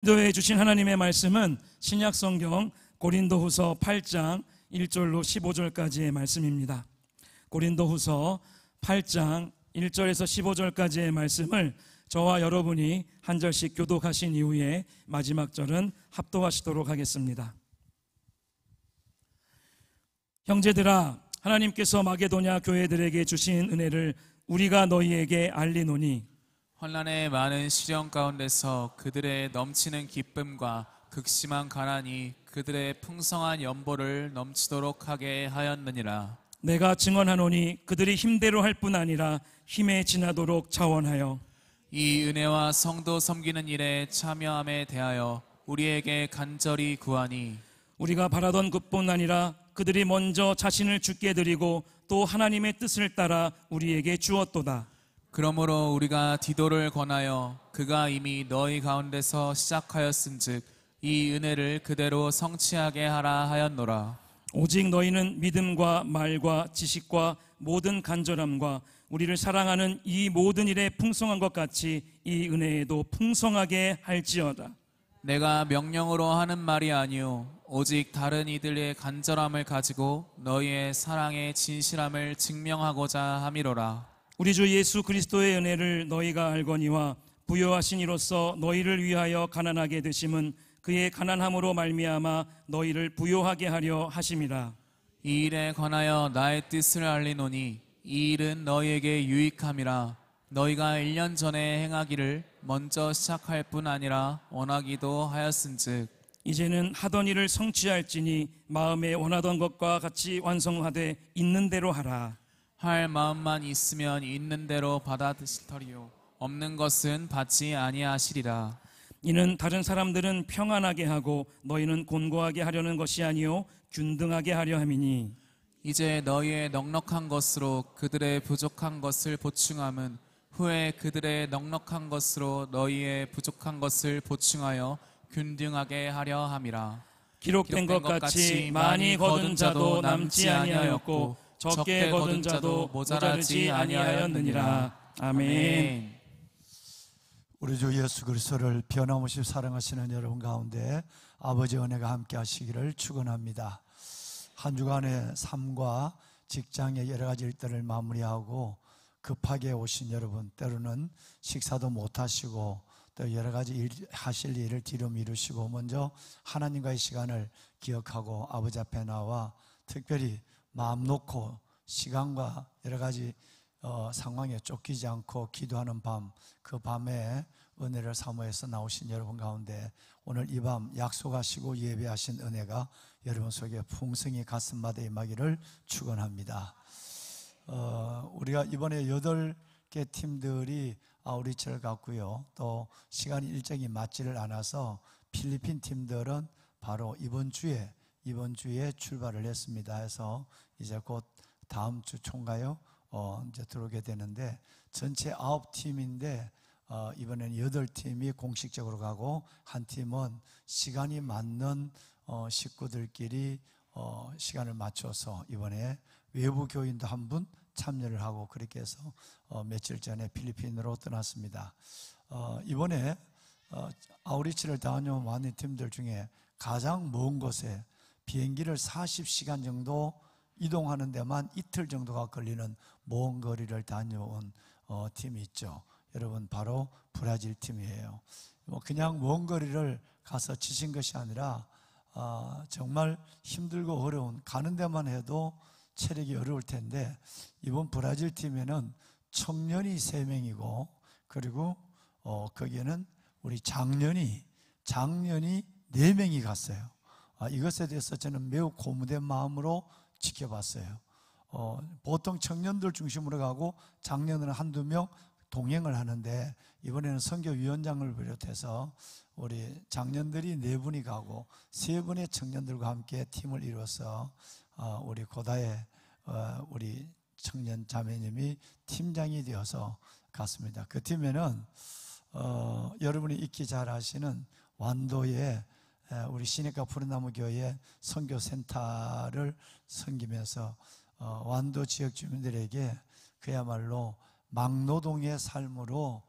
기도해 주신 하나님의 말씀은 신약성경 고린도후서 8장 1절로 15절까지의 말씀입니다. 고린도후서 8장 1절에서 15절까지의 말씀을 저와 여러분이 한 절씩 교독하신 이후에 마지막 절은 합독하시도록 하겠습니다. 형제들아, 하나님께서 마게도냐 교회들에게 주신 은혜를 우리가 너희에게 알리노니 환난의 많은 시련 가운데서 그들의 넘치는 기쁨과 극심한 가난이 그들의 풍성한 연보를 넘치도록 하게 하였느니라. 내가 증언하노니 그들이 힘대로 할 뿐 아니라 힘에 지나도록 자원하여 이 은혜와 성도 섬기는 일에 참여함에 대하여 우리에게 간절히 구하니 우리가 바라던 것뿐 아니라 그들이 먼저 자신을 주께 드리고 또 하나님의 뜻을 따라 우리에게 주었도다. 그러므로 우리가 디도를 권하여 그가 이미 너희 가운데서 시작하였은즉 이 은혜를 그대로 성취하게 하라 하였노라. 오직 너희는 믿음과 말과 지식과 모든 간절함과 우리를 사랑하는 이 모든 일에 풍성한 것 같이 이 은혜에도 풍성하게 할지어다. 내가 명령으로 하는 말이 아니오 오직 다른 이들의 간절함을 가지고 너희의 사랑의 진실함을 증명하고자 함이로라. 우리 주 예수 그리스도의 은혜를 너희가 알거니와 부요하신 이로써 너희를 위하여 가난하게 되심은 그의 가난함으로 말미암아 너희를 부요하게 하려 하심이라. 이 일에 관하여 나의 뜻을 알리노니 이 일은 너희에게 유익함이라. 너희가 1년 전에 행하기를 먼저 시작할 뿐 아니라 원하기도 하였은즉 이제는 하던 일을 성취할지니 마음에 원하던 것과 같이 완성하되 있는 대로 하라. 할 마음만 있으면 있는 대로 받아드실 터리요 없는 것은 받지 아니하시리라. 이는 다른 사람들은 평안하게 하고 너희는 곤고하게 하려는 것이 아니요 균등하게 하려 함이니 이제 너희의 넉넉한 것으로 그들의 부족한 것을 보충함은 후에 그들의 넉넉한 것으로 너희의 부족한 것을 보충하여 균등하게 하려 함이라. 기록된 것 같이 많이 거둔 자도 남지 아니하였고 적게 거둔 자도 모자라지 아니하였느니라. 아멘. 우리 주 예수 그리스도를 변함없이 사랑하시는 여러분 가운데 아버지의 은혜가 함께 하시기를 축원합니다. 한 주간의 삶과 직장의 여러 가지 일들을 마무리하고 급하게 오신 여러분, 때로는 식사도 못 하시고 또 여러 가지 하실 일을 뒤로 미루시고 먼저 하나님과의 시간을 기억하고 아버지 앞에 나와 특별히 마음 놓고 시간과 여러 가지 상황에 쫓기지 않고 기도하는 밤, 그 밤에 은혜를 사모해서 나오신 여러분 가운데 오늘 이 밤 약속하시고 예배하신 은혜가 여러분 속에 풍성히 가슴마다 임하기를 축원합니다. 우리가 이번에 8개 팀들이 아우리치를 갔고요. 또 시간 일정이 맞지를 않아서 필리핀 팀들은 바로 이번 주에 출발을 했습니다. 해서 이제 곧 다음 주 총가요? 이제 들어오게 되는데 전체 9팀인데 이번에는 8팀이 공식적으로 가고 한 팀은 시간이 맞는 식구들끼리 시간을 맞춰서 이번에 외부 교인도 한 분 참여를 하고 그렇게 해서 며칠 전에 필리핀으로 떠났습니다. 이번에 아우리치를 다녀온 팀들 중에 가장 먼 곳에 비행기를 40시간 정도 이동하는 데만 이틀 정도가 걸리는 먼 거리를 다녀온 팀이 있죠. 여러분, 바로 브라질 팀이에요. 그냥 먼 거리를 가서 치신 것이 아니라 정말 힘들고 어려운, 가는 데만 해도 체력이 어려울 텐데 이번 브라질 팀에는 청년이 3명이고 그리고 거기에는 우리 장년이 4명이 갔어요. 이것에 대해서 저는 매우 고무된 마음으로 지켜봤어요. 보통 청년들 중심으로 가고 장년은 한두 명 동행을 하는데 이번에는 선교위원장을 비롯해서 우리 장년들이 4분이 가고 3분의 청년들과 함께 팀을 이루어서 우리 고다의 우리 청년 자매님이 팀장이 되어서 갔습니다. 그 팀에는 여러분이 익히 잘 아시는 완도의 우리 시내가 푸른나무 교회 선교센터를 섬기면서 완도 지역 주민들에게 그야말로 막노동의 삶으로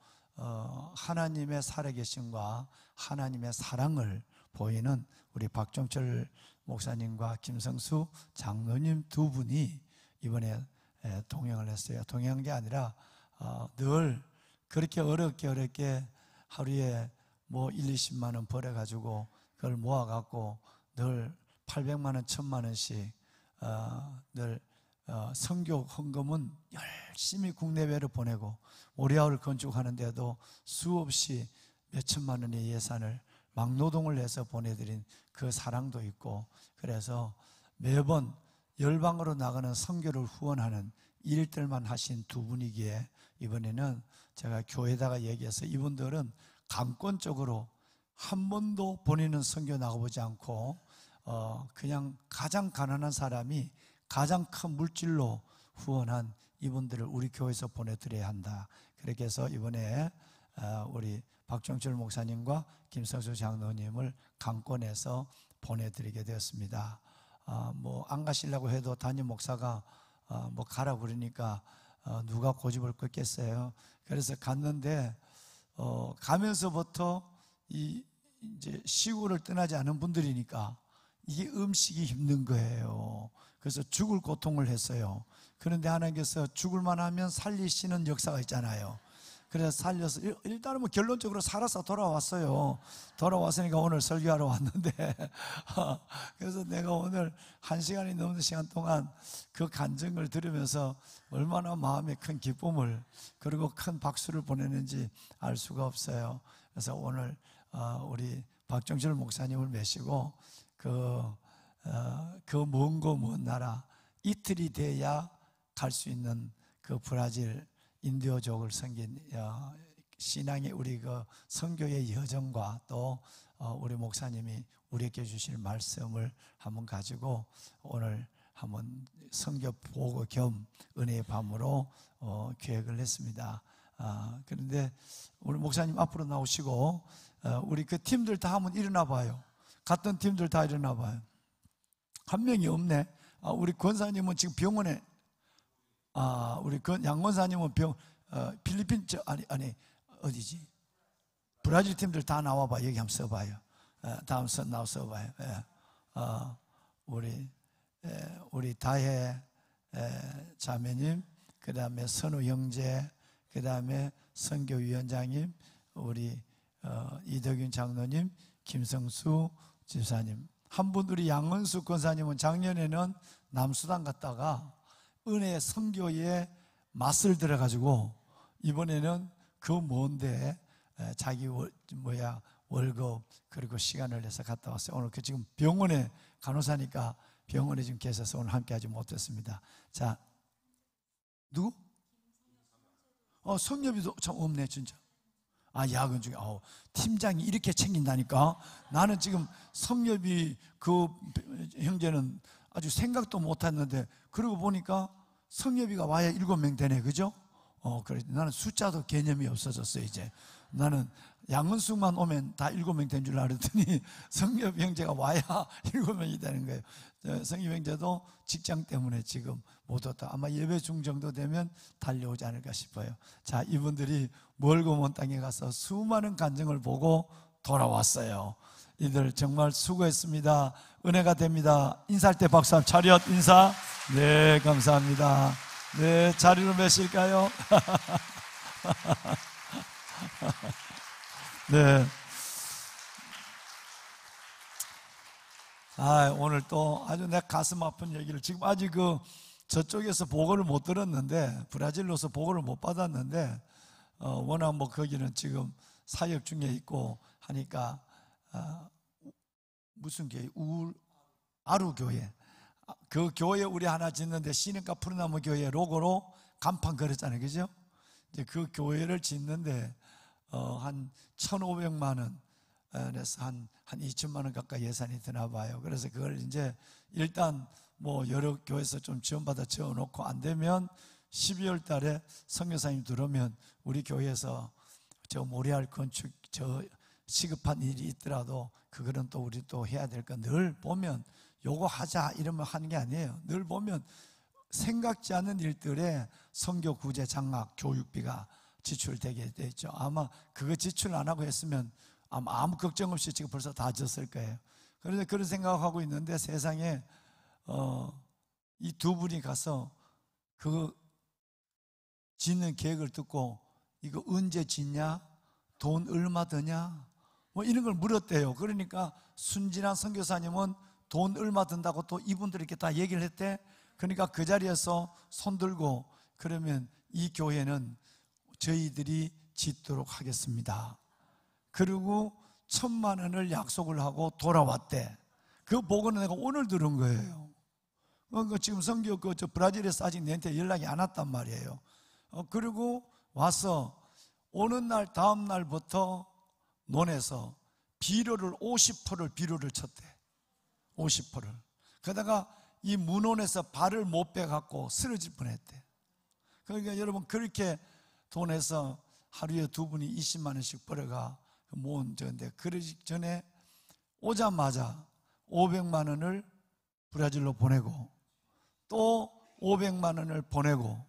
하나님의 살아계심과 하나님의 사랑을 보이는 우리 박종철 목사님과 김성수 장로님 두 분이 이번에 동행을 했어요. 동행한 게 아니라 늘 그렇게 어렵게 하루에 뭐 1, 20만 원 벌어가지고 그걸 모아갖고 늘 800만 원, 1000만 원씩 늘 선교 헌금은 열심히 국내외로 보내고 모리아를 건축하는데도 수없이 몇천만 원의 예산을 막노동을 해서 보내드린 그 사랑도 있고, 그래서 매번 열방으로 나가는 선교를 후원하는 일들만 하신 두 분이기에 이번에는 제가 교회에다가 얘기해서 이분들은 강권적으로 한 번도 본인은 선교 나가보지 않고 그냥 가장 가난한 사람이 가장 큰 물질로 후원한 이분들을 우리 교회에서 보내드려야 한다. 그렇게 해서 이번에 우리 박종철 목사님과 김성수 장로님을 강권해서 보내드리게 되었습니다. 뭐 안 가시려고 해도 담임 목사가 뭐 가라 그러니까 누가 고집을 꺾겠어요. 그래서 갔는데 가면서부터 이제 시골을 떠나지 않은 분들이니까 이게 음식이 힘든 거예요. 그래서 죽을 고통을 했어요. 그런데 하나님께서 죽을만 하면 살리시는 역사가 있잖아요. 그래서 살려서 일단은 뭐 결론적으로 살아서 돌아왔어요. 돌아왔으니까 오늘 설교하러 왔는데 그래서 내가 오늘 1시간이 넘는 시간 동안 그 간증을 들으면서 얼마나 마음에 큰 기쁨을 그리고 큰 박수를 보내는지 알 수가 없어요. 그래서 오늘 우리 박정철 목사님을 모시고 그 먼 먼 나라 이틀이 돼야 갈 수 있는 그 브라질 인디오족을 섬긴 신앙의 우리 그 선교의 여정과 또 우리 목사님이 우리에게 주실 말씀을 한번 가지고 오늘 한번 선교 보고 겸 은혜의 밤으로 계획을 했습니다. 그런데 우리 목사님 앞으로 나오시고 우리 그 팀들 다 한번 일어나 봐요. 갔던 팀들 다 일어나 봐요. 한 명이 없네. 우리 권사님은 지금 병원에 우리 양 권사님은 필리핀 아니 어디지? 브라질 팀들 다 나와봐. 여기 한번 써봐요. 다음 나와 써봐요. 우리 다혜 자매님, 그 다음에 선우 형제, 그 다음에 선교위원장님, 우리 이덕윤 장로님, 김성수 집사님. 한 분 우리 양은수 권사님은 작년에는 남수단 갔다가 은혜 선교에 맛을 들어가지고 이번에는 그 먼데 자기 월급 그리고 시간을 내서 갔다 왔어요. 오늘 그 지금 병원에 간호사니까 병원에 지금 계셔서 오늘 함께하지 못했습니다. 자, 누구? 성엽이도 참 없네 진짜. 야근 중에 팀장이 이렇게 챙긴다니까. 나는 지금 성엽이 그 형제는 아주 생각도 못했는데 그러고 보니까 성엽이가 와야 7명 되네, 그죠? 그래. 나는 숫자도 개념이 없어졌어요. 이제 나는 양은숙만 오면 다 7명 된 줄 알았더니 성엽 형제가 와야 7명이 되는 거예요. 성엽 형제도 직장 때문에 지금 못 왔다. 아마 예배 중 정도 되면 달려오지 않을까 싶어요. 자, 이분들이 멀고 먼 땅에 가서 수많은 간증을 보고 돌아왔어요. 이들 정말 수고했습니다. 은혜가 됩니다. 인사할 때 박수 한번 차렷 인사. 네, 감사합니다. 네, 자리로 매실까요? 네. 오늘 또 아주 내 가슴 아픈 얘기를 지금 아직 저쪽에서 보고를 못 들었는데 브라질로서 보고를 못 받았는데 워낙 뭐 거기는 지금 사역 중에 있고 하니까 무슨 교회? 아루 교회. 그 교회 우리 하나 짓는데 시냇가 푸르나무 교회 로고로 간판 걸었잖아요, 그죠? 이제 그 교회를 짓는데 한 1,500만 원에서 한 2천만 원 가까이 예산이 드나 봐요. 그래서 그걸 이제 일단 뭐 여러 교회에서 좀 지원받아 지어놓고 안 되면 12월 달에 선교사님 들어오면 우리 교회에서 저 모리알 건축 저 시급한 일이 있더라도 그거는 또 우리 또 해야 될 거 늘 보면 요거 하자 이러면 하는 게 아니에요. 늘 보면 생각지 않은 일들에 선교 구제 장학 교육비가 지출되게 돼 있죠. 아마 그거 지출 안 하고 했으면 아무 걱정 없이 지금 벌써 다 졌을 거예요. 그런데 그런 생각하고 있는데 세상에 이 두 분이 가서 그 짓는 계획을 듣고 이거 언제 짓냐? 돈 얼마 드냐? 뭐 이런 걸 물었대요. 그러니까 순진한 선교사님은 돈 얼마 든다고 또 이분들에게 다 얘기를 했대. 그러니까 그 자리에서 손 들고 그러면 이 교회는 저희들이 짓도록 하겠습니다. 그리고 1,000만 원을 약속을 하고 돌아왔대. 그 보고는 내가 오늘 들은 거예요. 지금 선교 저 브라질에서 아직 내한테 연락이 안 왔단 말이에요. 그리고 와서 오는 날 다음 날부터 논에서 비료를 50%를 비료를 쳤대. 50%를. 그러다가 이 문원에서 발을 못 빼갖고 쓰러질 뻔했대. 그러니까 여러분 그렇게 돈에서 하루에 두 분이 20만 원씩 벌어가 모은 저인데 그러기 전에 오자마자 500만 원을 브라질로 보내고 또 500만 원을 보내고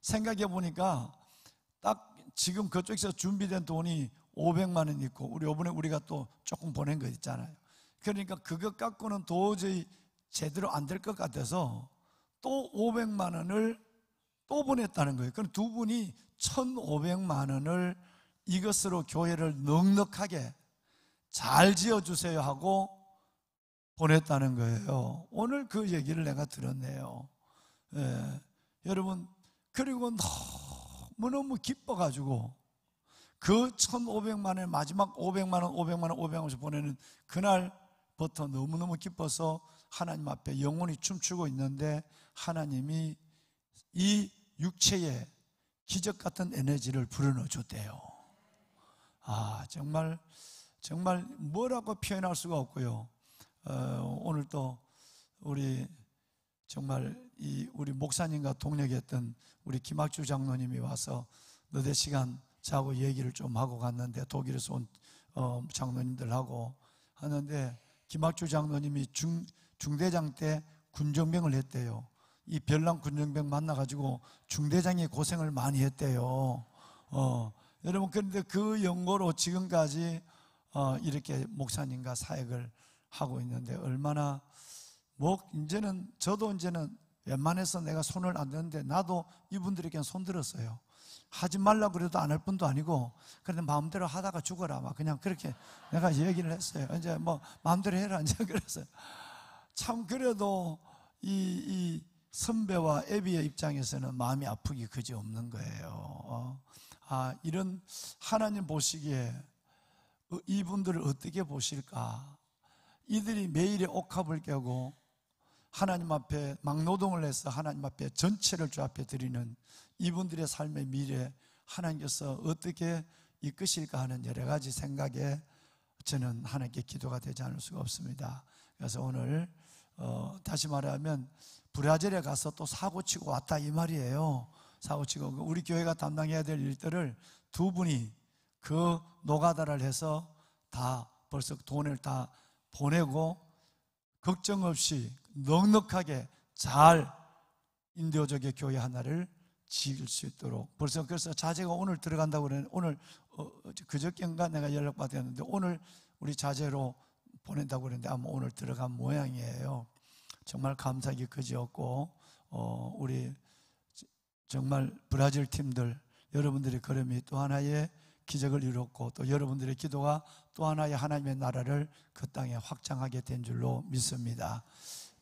생각해 보니까 딱 지금 그쪽에서 준비된 돈이 500만 원 있고 우리 이번에 우리가 또 조금 보낸 거 있잖아요. 그러니까 그것 갖고는 도저히 제대로 안 될 것 같아서 또 500만 원을 또 보냈다는 거예요. 그럼 두 분이 1,500만 원을 이것으로 교회를 넉넉하게 잘 지어주세요 하고 보냈다는 거예요. 오늘 그 얘기를 내가 들었네요. 예. 여러분 그리고 너무너무 기뻐가지고 그 1,500만 원 마지막 500만 원 500만 원 500만 원씩 보내는 그날부터 너무너무 기뻐서 하나님 앞에 영혼이 춤추고 있는데 하나님이 이 육체에 기적 같은 에너지를 불어넣어 줬대요. 정말 뭐라고 표현할 수가 없고요. 오늘 또 우리 정말 우리 목사님과 동력했던 우리 김학주 장로님이 와서 너댓 시간 자고 얘기를 좀 하고 갔는데 독일에서 온 장로님들하고 하는데 김학주 장로님이 중대장 때 군정병을 했대요. 이 별난 군정병 만나가지고 중대장이 고생을 많이 했대요. 여러분 그런데 그 연고로 지금까지 이렇게 목사님과 사역을 하고 있는데 얼마나 저도 이제는 웬만해서 내가 손을 안 드는데 나도 이분들에게는 손 들었어요. 하지 말라고 그래도 안 할 뿐도 아니고 그런데 마음대로 하다가 죽어라 막 그냥 그렇게 내가 얘기를 했어요. 이제 뭐 마음대로 해라 이제 그랬어요. 참 그래도 이 선배와 애비의 입장에서는 마음이 아프기 그지 없는 거예요. 이런 하나님 보시기에 이분들을 어떻게 보실까? 이들이 매일의 옥합을 깨고 하나님 앞에 막노동을 해서 하나님 앞에 전체를 주 앞에 드리는 이분들의 삶의 미래 하나님께서 어떻게 이끄실까 하는 여러 가지 생각에 저는 하나님께 기도가 되지 않을 수가 없습니다. 그래서 오늘 다시 말하면 브라질에 가서 또 사고치고 왔다 이 말이에요. 사고치고 우리 교회가 담당해야 될 일들을 두 분이 그 노가다를 해서 다 벌써 돈을 다 보내고 걱정 없이 넉넉하게 잘 인도적의 교회 하나를 지을 수 있도록 벌써 그래서 자제가 오늘 들어간다고 그러는데 오늘 그저께인가 내가 연락받았는데 오늘 우리 자제로 보낸다고 그랬는데 아마 오늘 들어간 모양이에요. 정말 감사하기 그지없고 우리 정말 브라질 팀들 여러분들의 걸음이 또 하나의 기적을 이뤘고 또 여러분들의 기도가 또 하나의 하나님의 나라를 그 땅에 확장하게 된 줄로 믿습니다.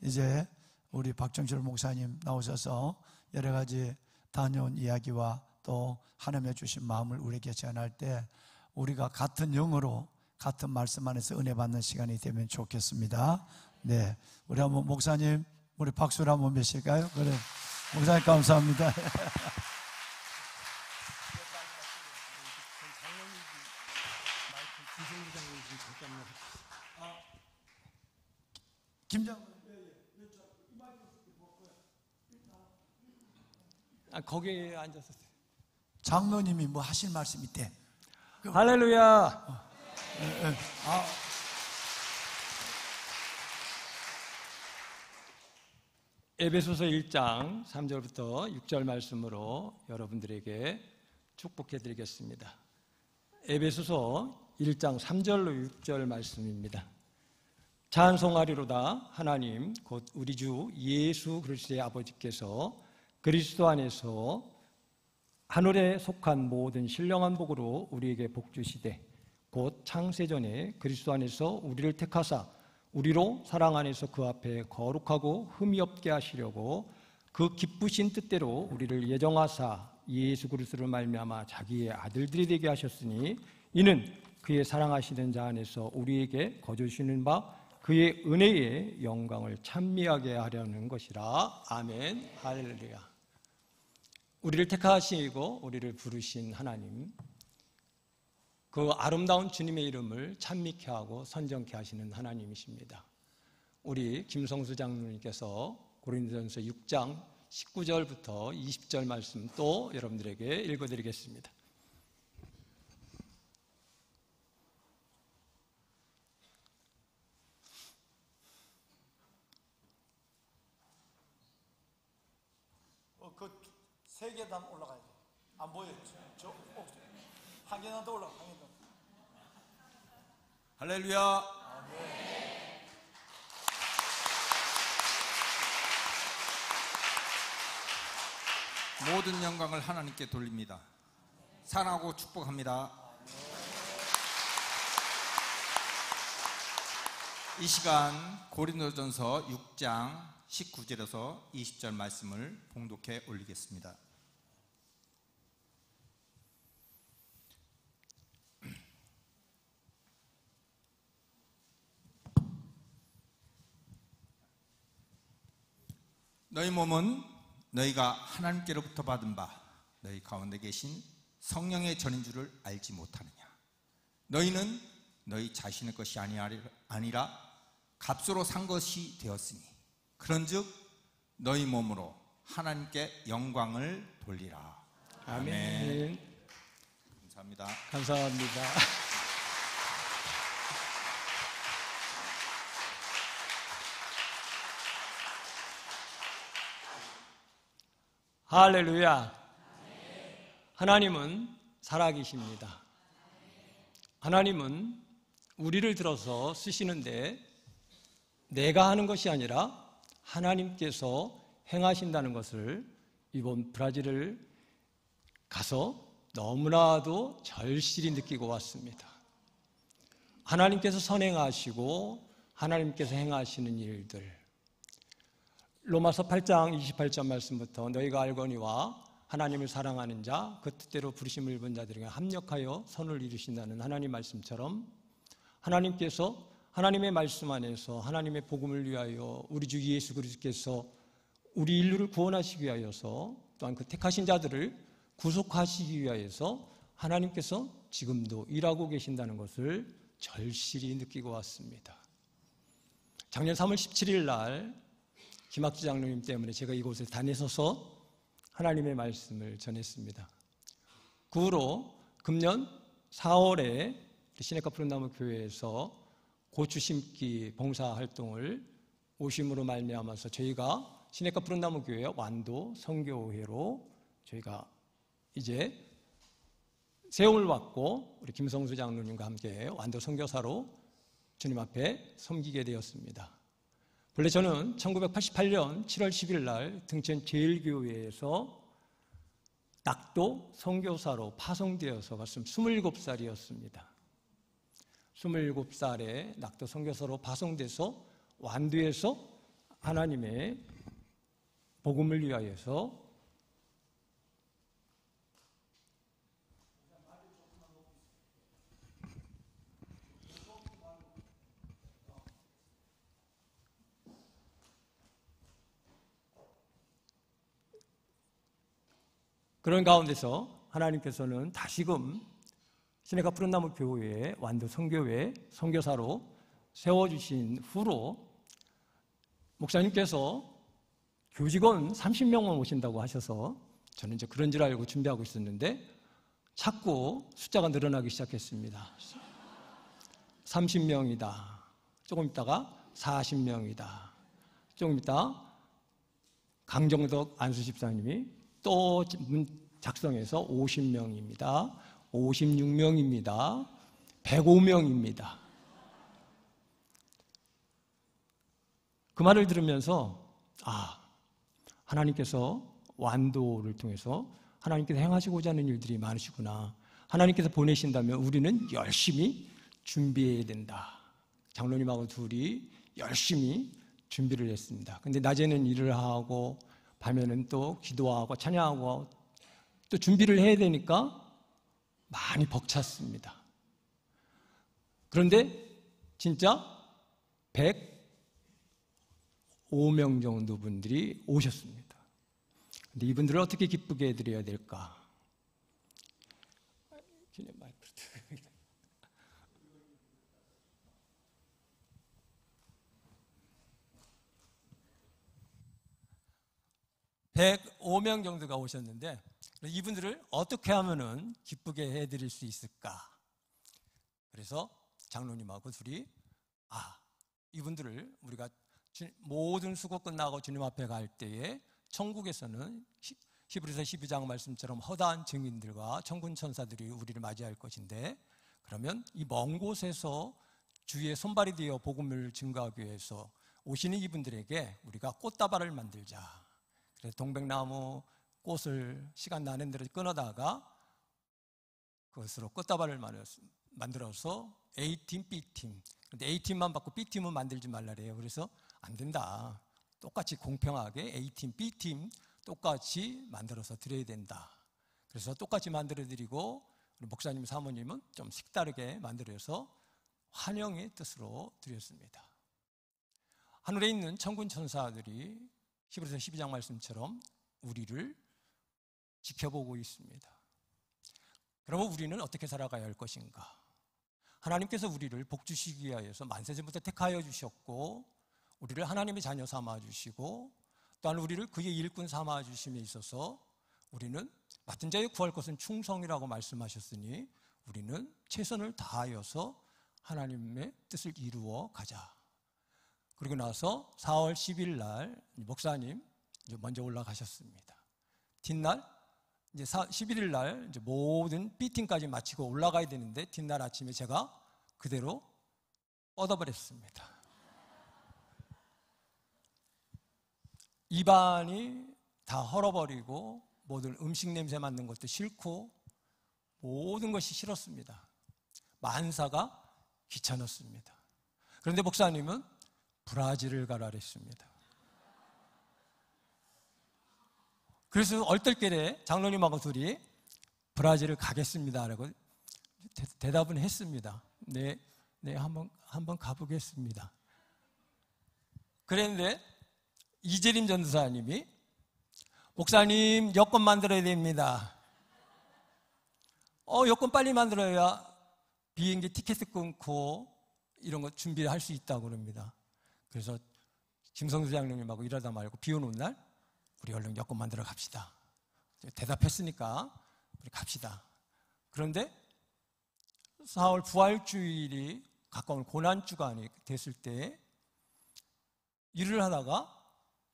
이제 우리 박정철 목사님 나오셔서 여러 가지 다녀온 이야기와 또 하나님의 주신 마음을 우리에게 전할 때 우리가 같은 영어로 같은 말씀 안에서 은혜 받는 시간이 되면 좋겠습니다. 네, 우리 한번 목사님 우리 박수를 한번 매실까요? 그래, 목사님 감사합니다. 김장군 거기에 앉았었어요. 장로님이 뭐 하실 말씀 있대. 할렐루야. 에베소서 1장 3절부터 6절 말씀으로 여러분들에게 축복해 드리겠습니다. 에베소서 1장 3절로 6절 말씀입니다. 찬송하리로다 하나님 곧 우리 주 예수 그리스도의 아버지께서 그리스도 안에서 하늘에 속한 모든 신령한 복으로 우리에게 복 주시되 곧 창세전에 그리스도 안에서 우리를 택하사 우리로 사랑 안에서 그 앞에 거룩하고 흠이 없게 하시려고 그 기쁘신 뜻대로 우리를 예정하사 예수 그리스도를 말미암아 자기의 아들들이 되게 하셨으니 이는 그의 사랑하시는 자 안에서 우리에게 거저주시는 바 그의 은혜의 영광을 찬미하게 하려는 것이라. 아멘. 할렐루야. 우리를 택하시고 우리를 부르신 하나님, 그 아름다운 주님의 이름을 찬미케 하고 선정케 하시는 하나님이십니다. 우리 김성수 장로님께서 고린도전서 6장 19절부터 20절 말씀 또 여러분들에게 읽어드리겠습니다. 그 세 계단 올라가야 돼. 안 보여. 한 계단 더 올라가. 한 계단. 할렐루야. 모든 영광을 하나님께 돌립니다. 사랑하고 축복합니다. 이 시간 고린도전서 6장 19절에서 20절 말씀을 봉독해 올리겠습니다. 너희 몸은 너희가 하나님께로부터 받은 바 너희 가운데 계신 성령의 전인 줄을 알지 못하느냐. 너희는 너희 자신의 것이 아니라 값으로 산 것이 되었으니 그런즉 너희 몸으로 하나님께 영광을 돌리라. 아멘. 감사합니다. 감사합니다. 할렐루야. 하나님은 살아계십니다. 하나님은 우리를 들어서 쓰시는데 내가 하는 것이 아니라 하나님께서 행하신다는 것을 이번 브라질을 가서 너무나도 절실히 느끼고 왔습니다. 하나님께서 선행하시고 하나님께서 행하시는 일들, 로마서 8장 28절 말씀부터 너희가 알거니와 하나님을 사랑하는 자 그 뜻대로 부르심을 입은 자들에게 합력하여 선을 이루신다는 하나님 말씀처럼 하나님께서 하나님의 말씀 안에서 하나님의 복음을 위하여 우리 주 예수 그리스도께서 우리 인류를 구원하시기 위하여서 또한 그 택하신 자들을 구속하시기 위하여서 하나님께서 지금도 일하고 계신다는 것을 절실히 느끼고 왔습니다. 작년 3월 17일 날 김학주 장로님 때문에 제가 이곳에 다니셔서 하나님의 말씀을 전했습니다. 그 후로 금년 4월에 시내가 푸른나무 교회에서 고추 심기 봉사 활동을 오심으로 말미암아서 저희가 시내가 푸른나무 교회 완도 선교회로 저희가 이제 세움을 받고 우리 김성수 장로님과 함께 완도 선교사로 주님 앞에 섬기게 되었습니다. 본래 저는 1988년 7월 10일 날 등천 제일교회에서 낙도 선교사로 파송되어서 갔으면 27살이었습니다. 27살에 낙도 선교사로 파송돼서 완도에서 하나님의 복음을 위하여서 그런 가운데서 하나님께서는 다시금 시내가 푸른나무 교회에 완도 선교회 선교사로 세워주신 후로 목사님께서 교직원 30명만 오신다고 하셔서 저는 이제 그런 줄 알고 준비하고 있었는데 자꾸 숫자가 늘어나기 시작했습니다. 30명이다. 조금 있다가 40명이다. 조금 있다 강정덕 안수 집사님이 또 작성해서 50명입니다. 56명입니다. 105명입니다. 그 말을 들으면서 하나님께서 완도를 통해서 하나님께서 행하시고자 하는 일들이 많으시구나. 하나님께서 보내신다면 우리는 열심히 준비해야 된다. 장로님하고 둘이 열심히 준비를 했습니다. 근데 낮에는 일을 하고 밤에는 또 기도하고 찬양하고 또 준비를 해야 되니까 많이 벅찼습니다. 그런데 진짜 105명 정도 분들이 오셨습니다. 근데 이분들을 어떻게 기쁘게 해드려야 될까? 105명 정도가 오셨는데 이분들을 어떻게 하면은 기쁘게 해드릴 수 있을까? 그래서 장로님하고 둘이 이분들을 우리가 모든 수고 끝나고 주님 앞에 갈 때에 천국에서는 히브리서 12장 말씀처럼 허다한 증인들과 천군 천사들이 우리를 맞이할 것인데, 그러면 이 먼 곳에서 주의 손발이 되어 복음을 증거하기 위해서 오시는 이분들에게 우리가 꽃다발을 만들자. 그래서 동백나무 꽃을 시간 나는 대로 끊어다가 그것으로 꽃다발을 만들어서 A팀, B팀. 근데 A팀만 받고 B팀은 만들지 말라래요. 그래서 안 된다. 똑같이 공평하게 A팀, B팀 똑같이 만들어서 드려야 된다. 그래서 똑같이 만들어 드리고 우리 목사님, 사모님은 좀 색다르게 만들어서 환영의 뜻으로 드렸습니다. 하늘에 있는 천군 천사들이 히브리서 12장 말씀처럼 우리를 지켜보고 있습니다. 그러면 우리는 어떻게 살아가야 할 것인가? 하나님께서 우리를 복 주시기 위하여서 만세전부터 택하여 주셨고 우리를 하나님의 자녀 삼아 주시고 또한 우리를 그의 일꾼 삼아 주심에 있어서 우리는 맡은 자에 구할 것은 충성이라고 말씀하셨으니 우리는 최선을 다하여서 하나님의 뜻을 이루어 가자. 그리고 나서 4월 10일 날 목사님 먼저 올라가셨습니다. 뒷날 이제 11일 날 이제 모든 B팀까지 마치고 올라가야 되는데 뒷날 아침에 제가 그대로 뻗어버렸습니다. 입안이 다 헐어버리고 모든 음식 냄새 맡는 것도 싫고 모든 것이 싫었습니다. 만사가 귀찮았습니다. 그런데 목사님은 브라질을 가라 그랬습니다. 그래서 얼떨결에 장로님하고 둘이 브라질을 가겠습니다 라고 대답은 했습니다. 네, 한번 가보겠습니다. 그랬는데 이재림 전도사님이 목사님 여권 만들어야 됩니다. 여권 빨리 만들어야 비행기 티켓 끊고 이런 거 준비할 수 있다고 그럽니다. 그래서 김성수 장로님하고 일하다 말고 비 오는 날 우리 얼른 여권 만들어 갑시다. 대답했으니까 우리 갑시다. 그런데 4월 부활주일이 가까운 고난주간이 됐을 때 일을 하다가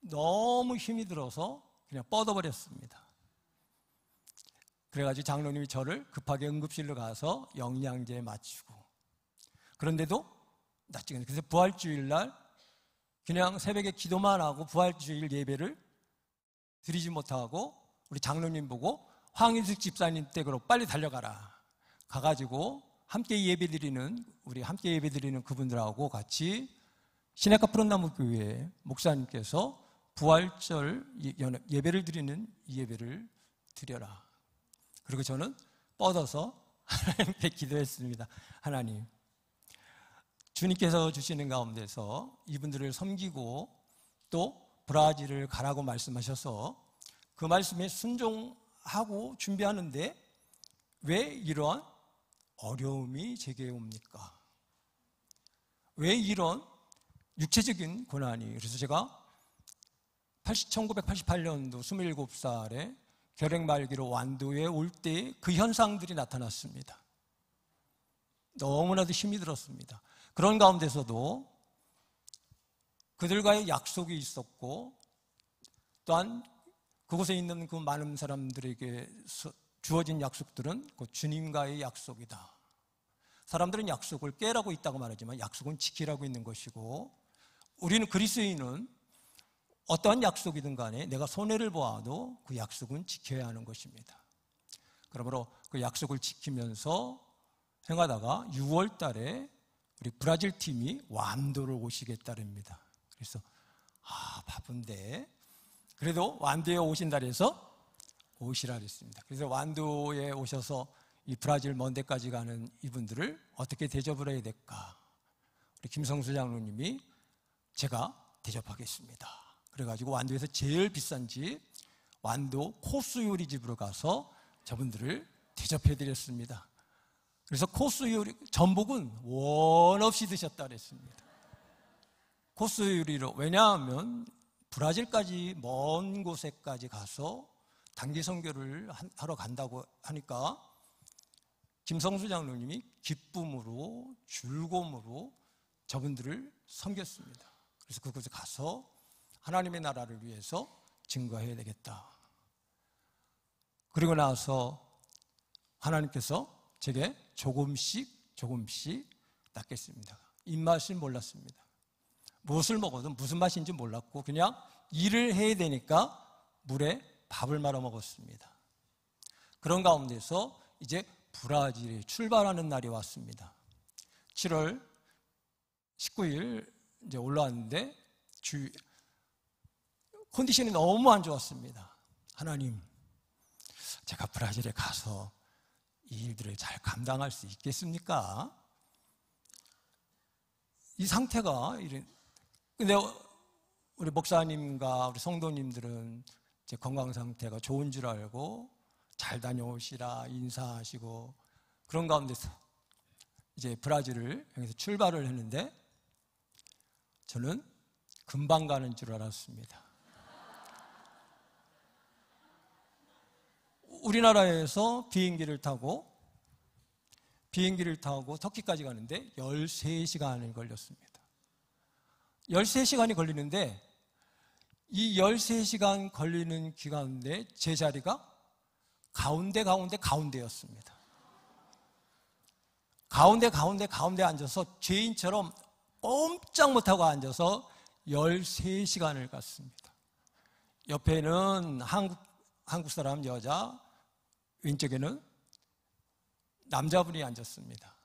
너무 힘이 들어서 그냥 뻗어버렸습니다. 그래가지고 장로님이 저를 급하게 응급실로 가서 영양제 맞추고, 그런데도 낯지게, 그래서 부활주일 날 그냥 새벽에 기도만 하고 부활주일 예배를 드리지 못하고 우리 장로님 보고 황인숙 집사님 댁으로 빨리 달려가라. 가가지고 함께 예배드리는 그분들하고 같이 시내가 푸른나무 교회 목사님께서 부활절 예배를 드리는 이 예배를 드려라. 그리고 저는 뻗어서 하나님께 기도했습니다. 하나님, 주님께서 주시는 가운데서 이분들을 섬기고 또 브라질을 가라고 말씀하셔서 그 말씀에 순종하고 준비하는데 왜 이러한 어려움이 제게 옵니까? 왜 이런 육체적인 고난이? 그래서 제가 1988년도 27살에 결핵 말기로 완도에 올 때 그 현상들이 나타났습니다. 너무나도 힘이 들었습니다. 그런 가운데서도 그들과의 약속이 있었고 또한 그곳에 있는 그 많은 사람들에게 주어진 약속들은 그 주님과의 약속이다. 사람들은 약속을 깨라고 있다고 말하지만 약속은 지키라고 있는 것이고, 우리는 그리스도인은 어떠한 약속이든 간에 내가 손해를 보아도 그 약속은 지켜야 하는 것입니다. 그러므로 그 약속을 지키면서 행하다가 6월 달에 우리 브라질 팀이 완도를 오시겠다랍니다. 그래서 바쁜데 그래도 완도에 오신다 그래서 오시라 그랬습니다. 그래서 완도에 오셔서 이 브라질 먼 데까지 가는 이분들을 어떻게 대접을 해야 될까? 우리 김성수 장로님이 제가 대접하겠습니다. 그래가지고 완도에서 제일 비싼 집 완도 코스 요리집으로 가서 저분들을 대접해드렸습니다. 그래서 코스 요리 전복은 원 없이 드셨다 그랬습니다. 코스 요리로. 왜냐하면 브라질까지 먼 곳에까지 가서 단기 선교를 하러 간다고 하니까 김성수 장로님이 기쁨으로 즐거움으로 저분들을 섬겼습니다. 그래서 그곳에 가서 하나님의 나라를 위해서 증거해야 되겠다. 그리고 나서 하나님께서 제게 조금씩 낚였습니다. 입맛을 몰랐습니다. 무엇을 먹어도 무슨 맛인지 몰랐고 그냥 일을 해야 되니까 물에 밥을 말아 먹었습니다. 그런 가운데서 이제 브라질에 출발하는 날이 왔습니다. 7월 19일 이제 올라왔는데 컨디션이 너무 안 좋았습니다. 하나님, 제가 브라질에 가서 이 일들을 잘 감당할 수 있겠습니까? 이 상태가 근데 우리 목사님과 우리 성도님들은 제 건강 상태가 좋은 줄 알고 잘 다녀오시라 인사하시고 그런 가운데서 이제 브라질을 향해서 출발을 했는데 저는 금방 가는 줄 알았습니다. 우리나라에서 비행기를 타고 터키까지 가는데 13시간이 걸렸습니다. 13시간이 걸리는데 이 13시간 걸리는 기간인데 제 자리가 가운데였습니다. 가운데 앉아서 죄인처럼 꼼짝 못하고 앉아서 13시간을 갔습니다. 옆에는 한국 사람 여자, 왼쪽에는 남자분이 앉았습니다.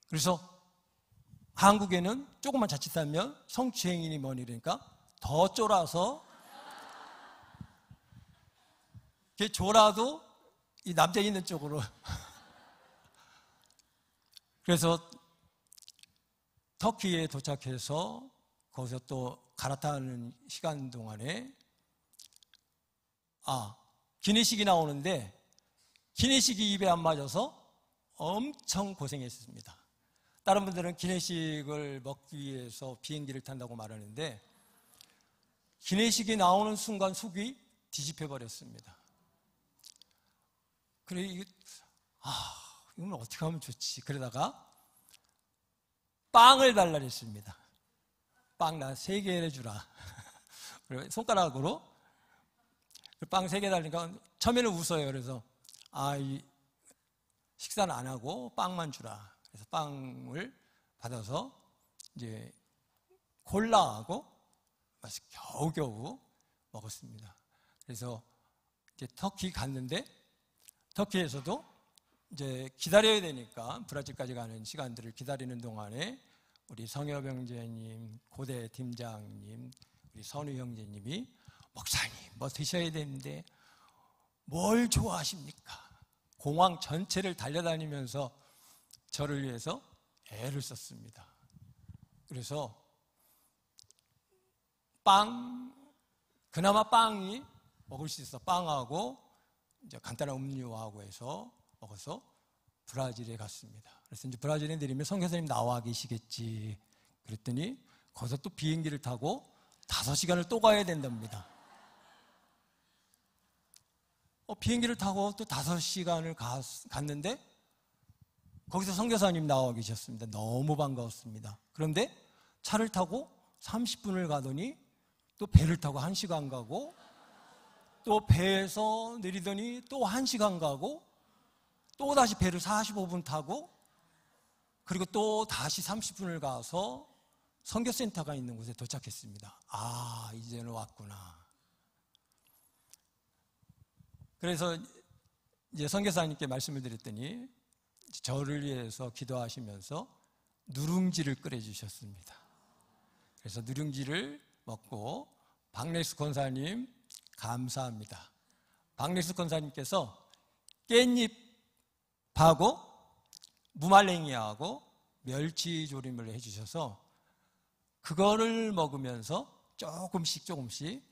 그래서 한국에는 조금만 자칫하면 성추행이니 뭐니 그러니까 더 쫄아서 졸아도 이 남자 있는 쪽으로 그래서 터키에 도착해서 거기서 또 갈아타는 시간 동안에 기내식이 나오는데 기내식이 입에 안 맞아서 엄청 고생했습니다. 다른 분들은 기내식을 먹기 위해서 비행기를 탄다고 말하는데 기내식이 나오는 순간 속이 뒤집혀 버렸습니다. 그래 이건 어떻게 하면 좋지? 그러다가 빵을 달라 했습니다. 빵 나 3개 해주라. 손가락으로 빵 3개 달리니까 처음에는 웃어요. 그래서 이 식사는 안 하고 빵만 주라. 그래서 빵을 받아서 이제 콜라하고 맛이 겨우겨우 먹었습니다. 그래서 이제 터키 갔는데 터키에서도 이제 기다려야 되니까 브라질까지 가는 시간들을 기다리는 동안에 우리 성엽 형제님, 고대 팀장님, 우리 선우 형제님이 목사님 뭐 드셔야 되는데 뭘 좋아하십니까? 공항 전체를 달려다니면서 저를 위해서 애를 썼습니다. 그래서 그나마 빵이 먹을 수 있어. 빵하고 이제 간단한 음료하고 해서 먹어서 브라질에 갔습니다. 그래서 이제 브라질에 내리면 선교사님 나와 계시겠지. 그랬더니 거기서 또 비행기를 타고 5시간을 또 가야 된답니다. 비행기를 타고 또 5시간을 갔는데 거기서 선교사님 나와 계셨습니다. 너무 반가웠습니다. 그런데 차를 타고 30분을 가더니 또 배를 타고 1시간 가고 또 배에서 내리더니 또 1시간 가고 또 다시 배를 45분 타고 그리고 또 다시 30분을 가서 선교센터가 있는 곳에 도착했습니다. 아, 이제는 왔구나. 그래서 이제 선교사님께 말씀을 드렸더니 저를 위해서 기도하시면서 누룽지를 끓여주셨습니다. 그래서 누룽지를 먹고 박래수 권사님 감사합니다. 박래수 권사님께서 깻잎하고 무말랭이하고 멸치조림을 해주셔서 그거를 먹으면서 조금씩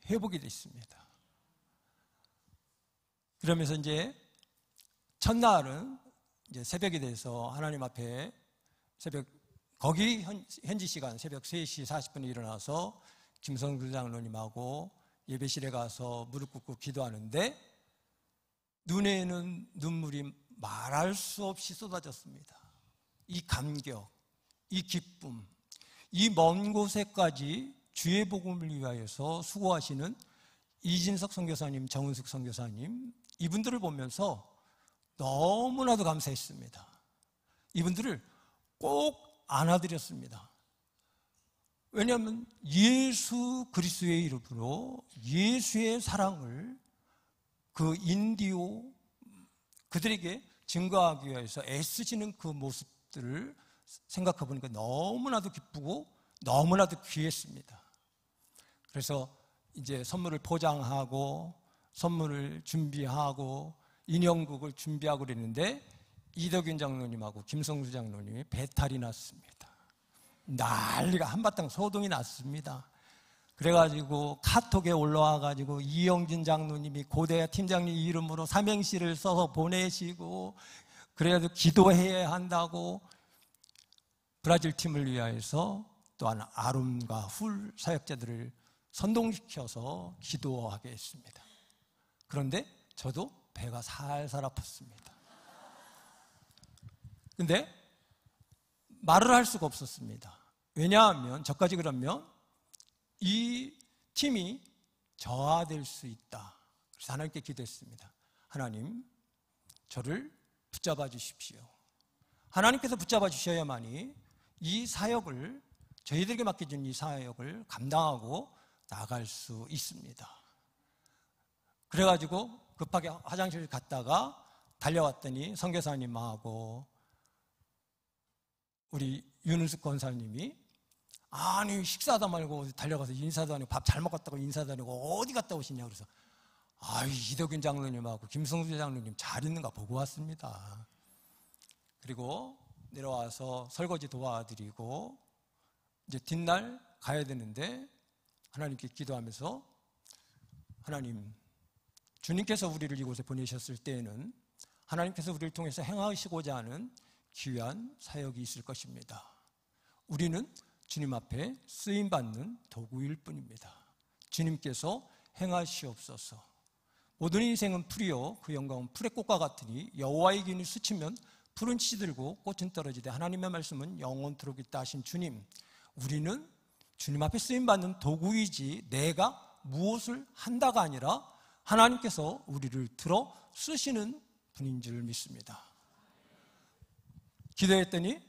회복이 됐습니다. 그러면서 이제 첫날은 이제 새벽이 돼서 하나님 앞에 거기 현지 시간 새벽 3시 40분에 일어나서 김성수 장로님하고 예배실에 가서 무릎 꿇고 기도하는데 눈에는 눈물이 말할 수 없이 쏟아졌습니다. 이 감격, 이 기쁨, 이 먼 곳에까지 주의 복음을 위하여서 수고하시는 이진석 선교사님, 정은숙 선교사님, 이분들을 보면서 너무나도 감사했습니다. 이분들을 꼭 안아드렸습니다. 왜냐하면 예수 그리스도의 이름으로 예수의 사랑을 그 인디오 그들에게 증거하기 위해서 애쓰시는 그 모습들을 생각해 보니까 너무나도 기쁘고 너무나도 귀했습니다. 그래서 이제 선물을 포장하고 선물을 준비하고 인형극을 준비하고 그랬는데 이덕윤 장로님하고 김성수 장로님이 배탈이 났습니다. 난리가 한바탕 소동이 났습니다. 그래가지고 카톡에 올라와가지고 이영진 장로님이 고대 팀장님 이름으로 삼행시를 써서 보내시고 그래도 기도해야 한다고 브라질 팀을 위하여서 또한 아름과 훌 사역자들을 선동시켜서 기도하게 했습니다. 그런데 저도 배가 살살 아팠습니다. 근데 말을 할 수가 없었습니다. 왜냐하면 저까지 그러면 이 팀이 저하될 수 있다. 그래서 하나님께 기도했습니다. 하나님, 저를 붙잡아 주십시오. 하나님께서 붙잡아 주셔야만이 이 사역을, 저희들에게 맡겨준 이 사역을 감당하고 나갈 수 있습니다. 그래가지고 급하게 화장실 갔다가 달려왔더니 선교사님하고 우리 윤은숙 권사님이 아니 식사도 말고 달려가서 인사도 아니고 밥 잘 먹었다고 인사도 아니고 어디 갔다 오시냐 그래서 이덕윤 장로님하고 김성수 장로님 잘 있는가 보고 왔습니다. 그리고 내려와서 설거지 도와드리고 이제 뒷날 가야 되는데 하나님께 기도하면서 하나님, 주님께서 우리를 이곳에 보내셨을 때에는 하나님께서 우리를 통해서 행하시고자 하는 귀한 사역이 있을 것입니다. 우리는 주님 앞에 쓰임받는 도구일 뿐입니다. 주님께서 행하시옵소서. 모든 인생은 풀이요 그 영광은 풀의 꽃과 같으니 여호와의 기운이 스치면 풀은 시들고 꽃은 떨어지되 하나님의 말씀은 영원토록 있다 하신 주님, 우리는 주님 앞에 쓰임받는 도구이지 내가 무엇을 한다가 아니라 하나님께서 우리를 들어 쓰시는 분인 줄 믿습니다. 기도했더니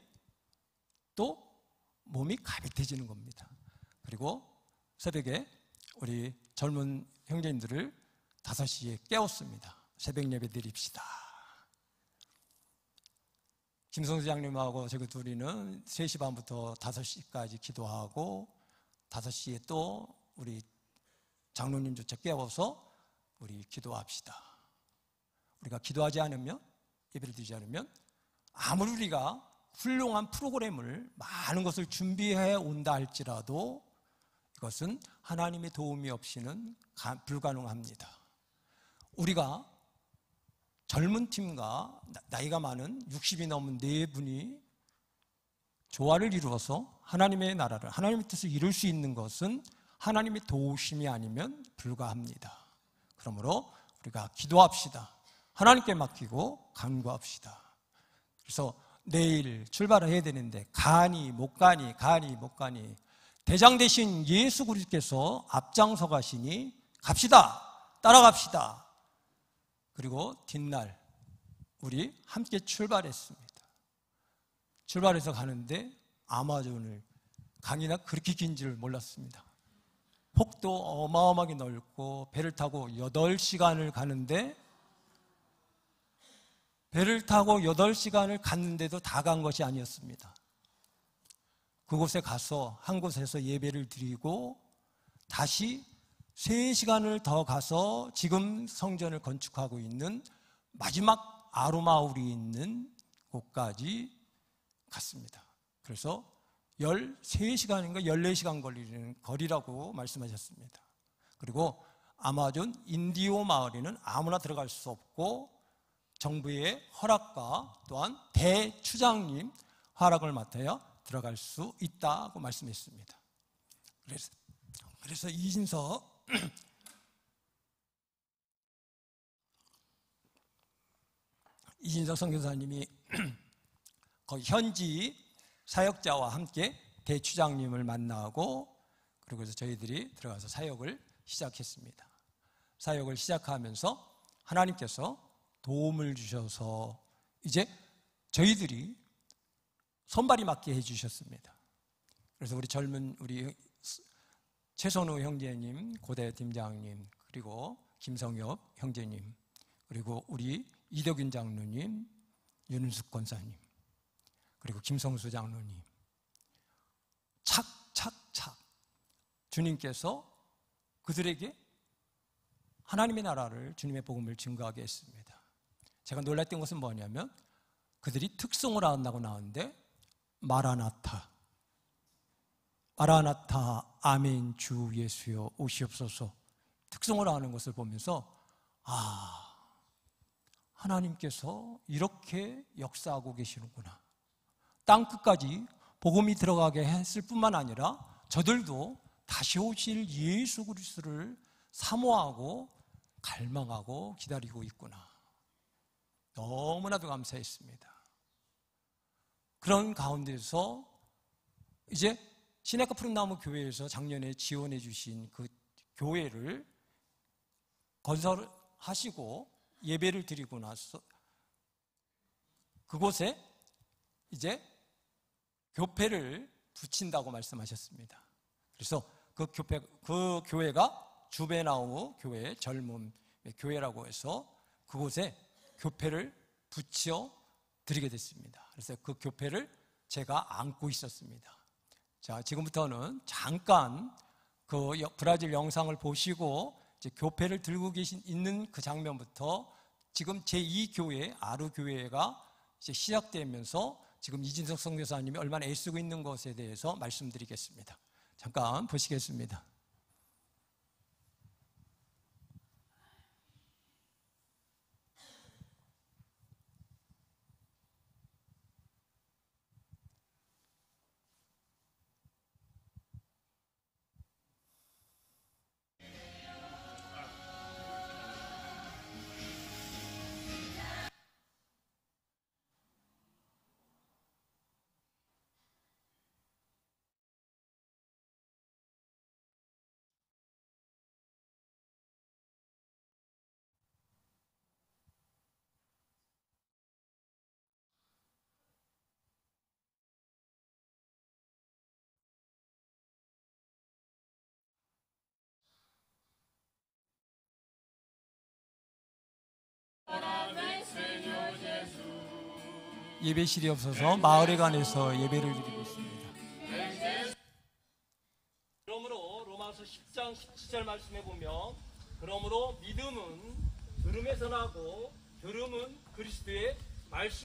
또 몸이 가벼워지는 겁니다. 그리고 새벽에 우리 젊은 형제님들을 5시에 깨웠습니다. 새벽 예배 드립시다. 김성수 장님하고 저희 둘이는 3시 반부터 5시까지 기도하고 5시에 또 우리 장로님조차 깨워서 우리 기도합시다. 우리가 기도하지 않으면, 예배를 드리지 않으면 아무리 우리가 훌륭한 프로그램을 많은 것을 준비해 온다 할지라도 이것은 하나님의 도움이 없이는 불가능합니다. 우리가 젊은 팀과 나이가 많은 60이 넘은 4분이 조화를 이루어서 하나님의 나라를, 하나님의 뜻을 이룰 수 있는 것은 하나님의 도우심이 아니면 불가합니다. 그러므로 우리가 기도합시다. 하나님께 맡기고 간구합시다. 그래서 내일 출발을 해야 되는데 가니 못 가니 대장 되신 예수 그리스도께서 앞장서 가시니 갑시다. 따라갑시다. 그리고 뒷날 우리 함께 출발했습니다. 출발해서 가는데 아마존을 강이나 그렇게 긴 줄 몰랐습니다. 폭도 어마어마하게 넓고 배를 타고 8시간을 가는데 배를 타고 8시간을 갔는데도 다 간 것이 아니었습니다. 그곳에 가서 한 곳에서 예배를 드리고 다시 3시간을 더 가서 지금 성전을 건축하고 있는 마지막 아로마울이 있는 곳까지 갔습니다. 그래서 13시간인가 14시간 걸리는 거리라고 말씀하셨습니다. 그리고 아마존 인디오 마을에는 아무나 들어갈 수 없고 정부의 허락과 또한 대추장님 허락을 맡아야 들어갈 수 있다고 말씀했습니다. 그래서 이진석 선교사님이 거기 현지 사역자와 함께 대추장님을 만나고 그리고 그래서 저희들이 들어가서 사역을 시작했습니다. 사역을 시작하면서 하나님께서 도움을 주셔서 이제 저희들이 손발이 맞게 해주셨습니다. 그래서 우리 젊은 우리 최선우 형제님, 고대 팀장님, 그리고 김성엽 형제님, 그리고 우리 이덕윤 장로님, 윤숙 권사님, 그리고 김성수 장로님, 착착착 주님께서 그들에게 하나님의 나라를, 주님의 복음을 증거하게 했습니다. 제가 놀랐던 것은 뭐냐면 그들이 특송을 한다고 나오는데 마라나타, 마라나타, 아멘, 주 예수여 오시옵소서 특송을 하는 것을 보면서 하나님께서 이렇게 역사하고 계시는구나. 땅끝까지 복음이 들어가게 했을 뿐만 아니라 저들도 다시 오실 예수 그리스도를 사모하고 갈망하고 기다리고 있구나. 너무나도 감사했습니다. 그런 가운데서 이제 시내가 푸른나무 교회에서 작년에 지원해 주신 그 교회를 건설하시고 예배를 드리고 나서 그곳에 이제 교회를 붙인다고 말씀하셨습니다. 그래서 그 교회가 주베나우 교회, 젊은 교회라고 해서 그곳에 교회를 붙여 드리게 됐습니다. 그래서 그 교회를 제가 안고 있었습니다. 자, 지금부터는 잠깐 그 브라질 영상을 보시고 이제 교회를 들고 있는 그 장면부터 지금 제2교회 아루교회가 이제 시작되면서 지금 이진석 선교사님이 얼마나 애쓰고 있는 것에 대해서 말씀드리겠습니다. 잠깐 보시겠습니다. 예배실이 없어서 마을에 관해서 예배를 드리고 있습니다. 그러므로 로마서 10장 17절 말씀해 보면 그러므로 믿음은 들음에서 나고 들음은 그리스도의 말씀.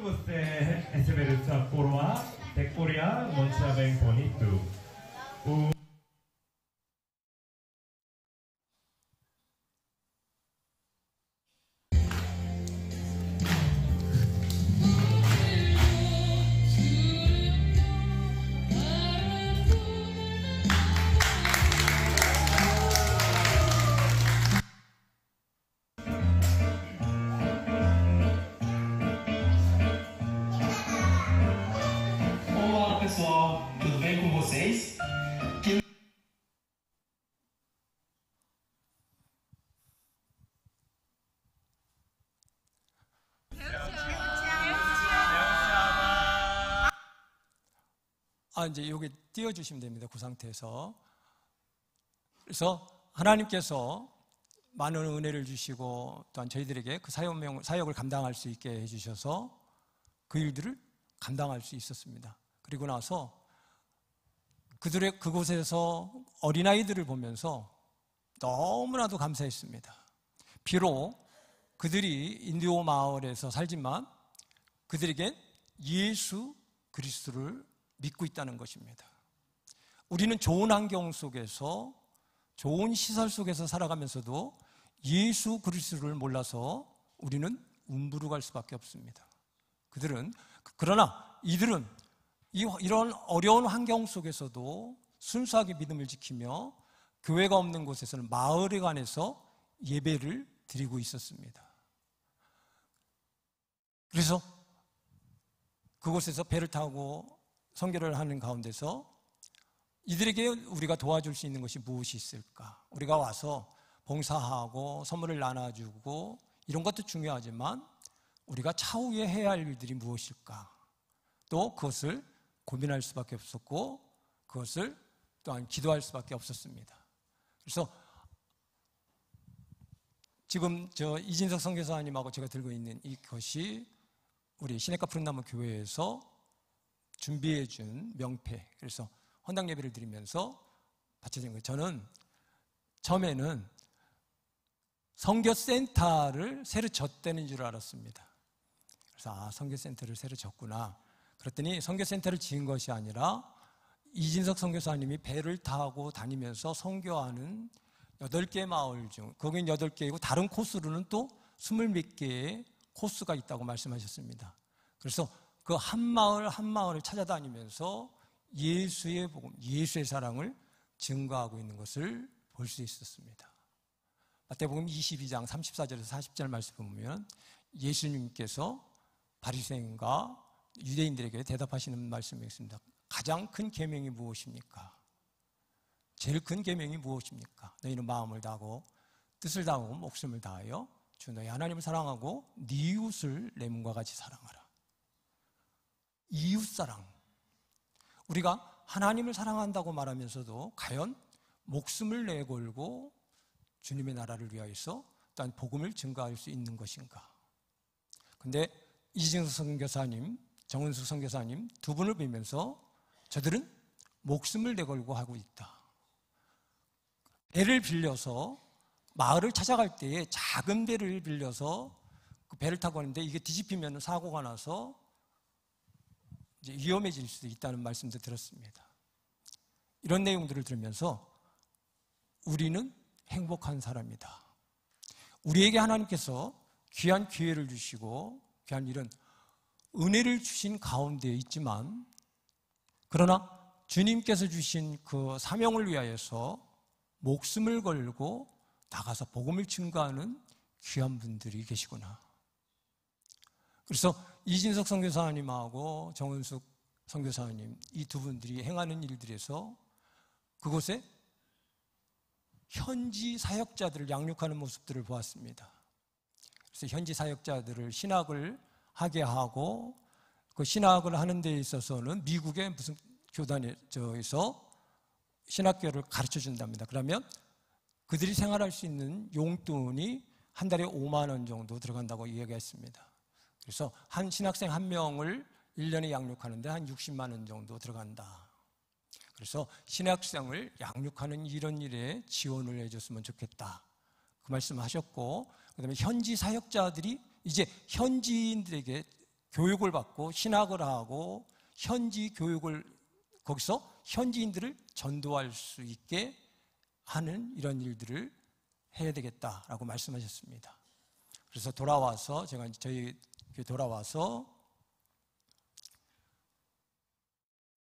Você receber essa coroa de Coreia, muito bem bonito. says, 이제 여기 띄워주시면 됩니다. 그 상태에서. 그래서 하나님께서 많은 은혜를 주시고 또한 저희들에게 그 사역을 감당할 수 있게 해주셔서 그 일들을 감당할 수 있었습니다. 그리고 나서 그곳에서 어린아이들을 보면서 너무나도 감사했습니다. 비록 그들이 인디오 마을에서 살지만 그들에겐 예수 그리스도를 믿고 있다는 것입니다. 우리는 좋은 환경 속에서, 좋은 시설 속에서 살아가면서도 예수 그리스도를 몰라서 우리는 움부르 갈 수밖에 없습니다. 그러나 이들은 이런 어려운 환경 속에서도 순수하게 믿음을 지키며 교회가 없는 곳에서는 마을에 관해서 예배를 드리고 있었습니다. 그래서 그곳에서 배를 타고 선교를 하는 가운데서 이들에게 우리가 도와줄 수 있는 것이 무엇이 있을까? 우리가 와서 봉사하고 선물을 나눠주고 이런 것도 중요하지만 우리가 차후에 해야 할 일들이 무엇일까? 또 그것을 고민할 수밖에 없었고 그것을 또한 기도할 수밖에 없었습니다. 그래서 지금 이진석 선교사님하고 제가 들고 있는 이것이 우리 시냇가 푸른나무 교회에서 준비해 준 명패, 그래서 헌당 예배를 드리면서 바쳐진 거예요. 저는 처음에는 선교센터를 새로 졌다는 줄 알았습니다. 그래서 선교센터를 새로 졌구나. 그랬더니 선교센터를 지은 것이 아니라 이진석 선교사님이 배를 타고 다니면서 선교하는 8개 마을 중, 거긴 8개이고 다른 코스로는 또 20몇 개의 코스가 있다고 말씀하셨습니다. 그래서 그 한 마을 한 마을을 찾아다니면서 예수의 복음, 예수의 사랑을 증거하고 있는 것을 볼 수 있었습니다. 마태복음 22장 34절에서 40절 말씀 보면 예수님께서 바리새인과 유대인들에게 대답하시는 말씀이 있습니다. 가장 큰 계명이 무엇입니까? 제일 큰 계명이 무엇입니까? 너희는 마음을 다하고 뜻을 다하고 목숨을 다하여 주 너희 하나님을 사랑하고 네 이웃을 내 몸과 같이 사랑하라. 이웃사랑. 우리가 하나님을 사랑한다고 말하면서도 과연 목숨을 내걸고 주님의 나라를 위하여서 또한 복음을 증거할 수 있는 것인가? 근데 이진석 선교사님, 정은숙 선교사님 두 분을 보면서 저들은 목숨을 내걸고 하고 있다. 배를 빌려서 마을을 찾아갈 때에 작은 배를 빌려서 그 배를 타고 가는데 이게 뒤집히면 사고가 나서 이제 위험해질 수도 있다는 말씀도 들었습니다. 이런 내용들을 들으면서 우리는 행복한 사람이다. 우리에게 하나님께서 귀한 기회를 주시고 귀한 이런 은혜를 주신 가운데 있지만 그러나 주님께서 주신 그 사명을 위하여서 목숨을 걸고 나가서 복음을 증거하는 귀한 분들이 계시구나. 그래서 이진석 선교사님하고 정은숙 선교사님 이 두 분들이 행하는 일들에서 그곳에 현지 사역자들을 양육하는 모습들을 보았습니다. 그래서 현지 사역자들을 신학을 하게 하고 그 신학을 하는 데 있어서는 미국의 무슨 교단에서 신학교를 가르쳐 준답니다. 그러면 그들이 생활할 수 있는 용돈이 한 달에 5만 원 정도 들어간다고 이야기했습니다. 그래서 한 신학생 한 명을 1년에 양육하는데 한 60만 원 정도 들어간다. 그래서 신학생을 양육하는 이런 일에 지원을 해줬으면 좋겠다. 그 말씀을 하셨고 그다음에 현지 사역자들이 이제 현지인들에게 교육을 받고 신학을 하고 현지 교육을 거기서 현지인들을 전도할 수 있게 하는 이런 일들을 해야 되겠다라고 말씀하셨습니다. 그래서 돌아와서 제가 저희 돌아와서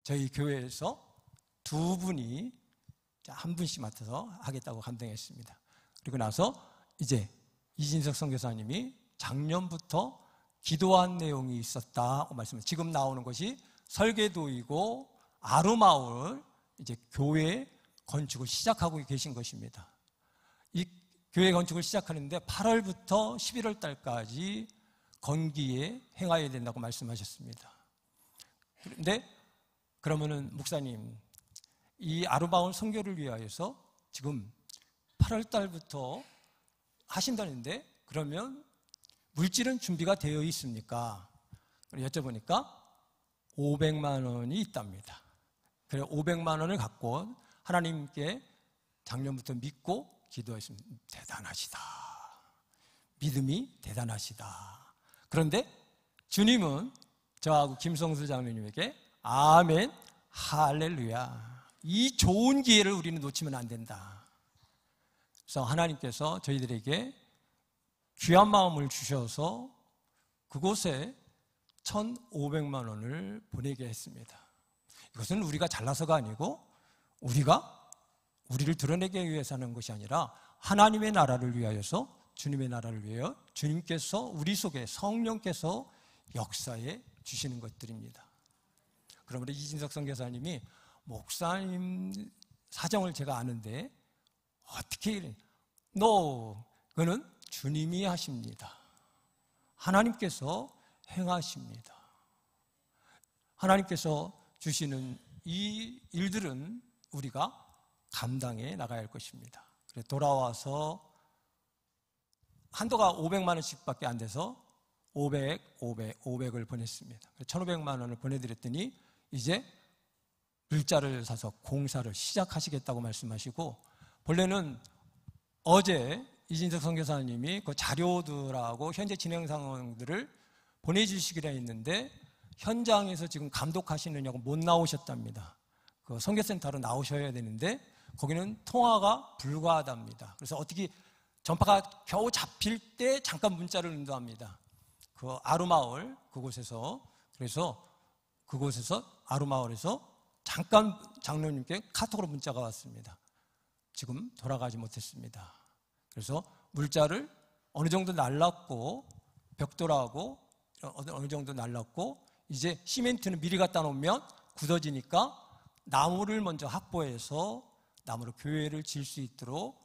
저희 교회에서 두 분이 한 분씩 맡아서 하겠다고 감동했습니다. 그리고 나서 이제 이진석 선교사님이 작년부터 기도한 내용이 있었다고 말씀을 지금 나오는 것이 설계도이고 아루마을 이제 교회 건축을 시작하고 계신 것입니다. 이 교회 건축을 시작하는데 8월부터 11월 달까지 건기에 행하여야 된다고 말씀하셨습니다. 그런데 그러면은 목사님, 이 아름다운 선교를 위하여서 지금 8월 달부터 하신다는데 그러면 물질은 준비가 되어 있습니까? 여쭤보니까 500만 원이 있답니다. 그래서 500만 원을 갖고 하나님께 작년부터 믿고 기도했습니다. 대단하시다. 믿음이 대단하시다. 그런데 주님은 저하고 김성수 장로님에게 아멘, 할렐루야, 이 좋은 기회를 우리는 놓치면 안 된다. 그래서 하나님께서 저희들에게 귀한 마음을 주셔서 그곳에 1,500만 원을 보내게 했습니다. 이것은 우리가 잘나서가 아니고 우리를 드러내기 위해서 하는 것이 아니라 하나님의 나라를 위하여서, 주님의 나라를 위하여 주님께서 우리 속에 성령께서 역사해 주시는 것들입니다. 그러므로 이진석 선교사님이 목사님 사정을 제가 아는데 어떻게 그거는 주님이 하십니다. 하나님께서 행하십니다. 하나님께서 주시는 이 일들은 우리가 감당해 나가야 할 것입니다. 그래서 돌아와서 한도가 500만 원씩밖에 안 돼서 500을 보냈습니다. 1,500만 원을 보내드렸더니 이제 물자를 사서 공사를 시작하시겠다고 말씀하시고, 본래는 어제 이진석 선교사님이 그 자료들하고 현재 진행 상황들을 보내주시기로 했는데 현장에서 지금 감독하시느냐고 못 나오셨답니다. 그 선교센터로 나오셔야 되는데 거기는 통화가 불가하답니다. 그래서 어떻게 전파가 겨우 잡힐 때 잠깐 문자를 응답합니다. 그 아루마을 그곳에서, 그래서 그곳에서 아루마을에서 잠깐 장로님께 카톡으로 문자가 왔습니다. 지금 돌아가지 못했습니다. 그래서 물자를 어느 정도 날랐고 벽돌하고 어느 정도 날랐고 이제 시멘트는 미리 갖다 놓으면 굳어지니까 나무를 먼저 확보해서 나무로 교회를 지을 수 있도록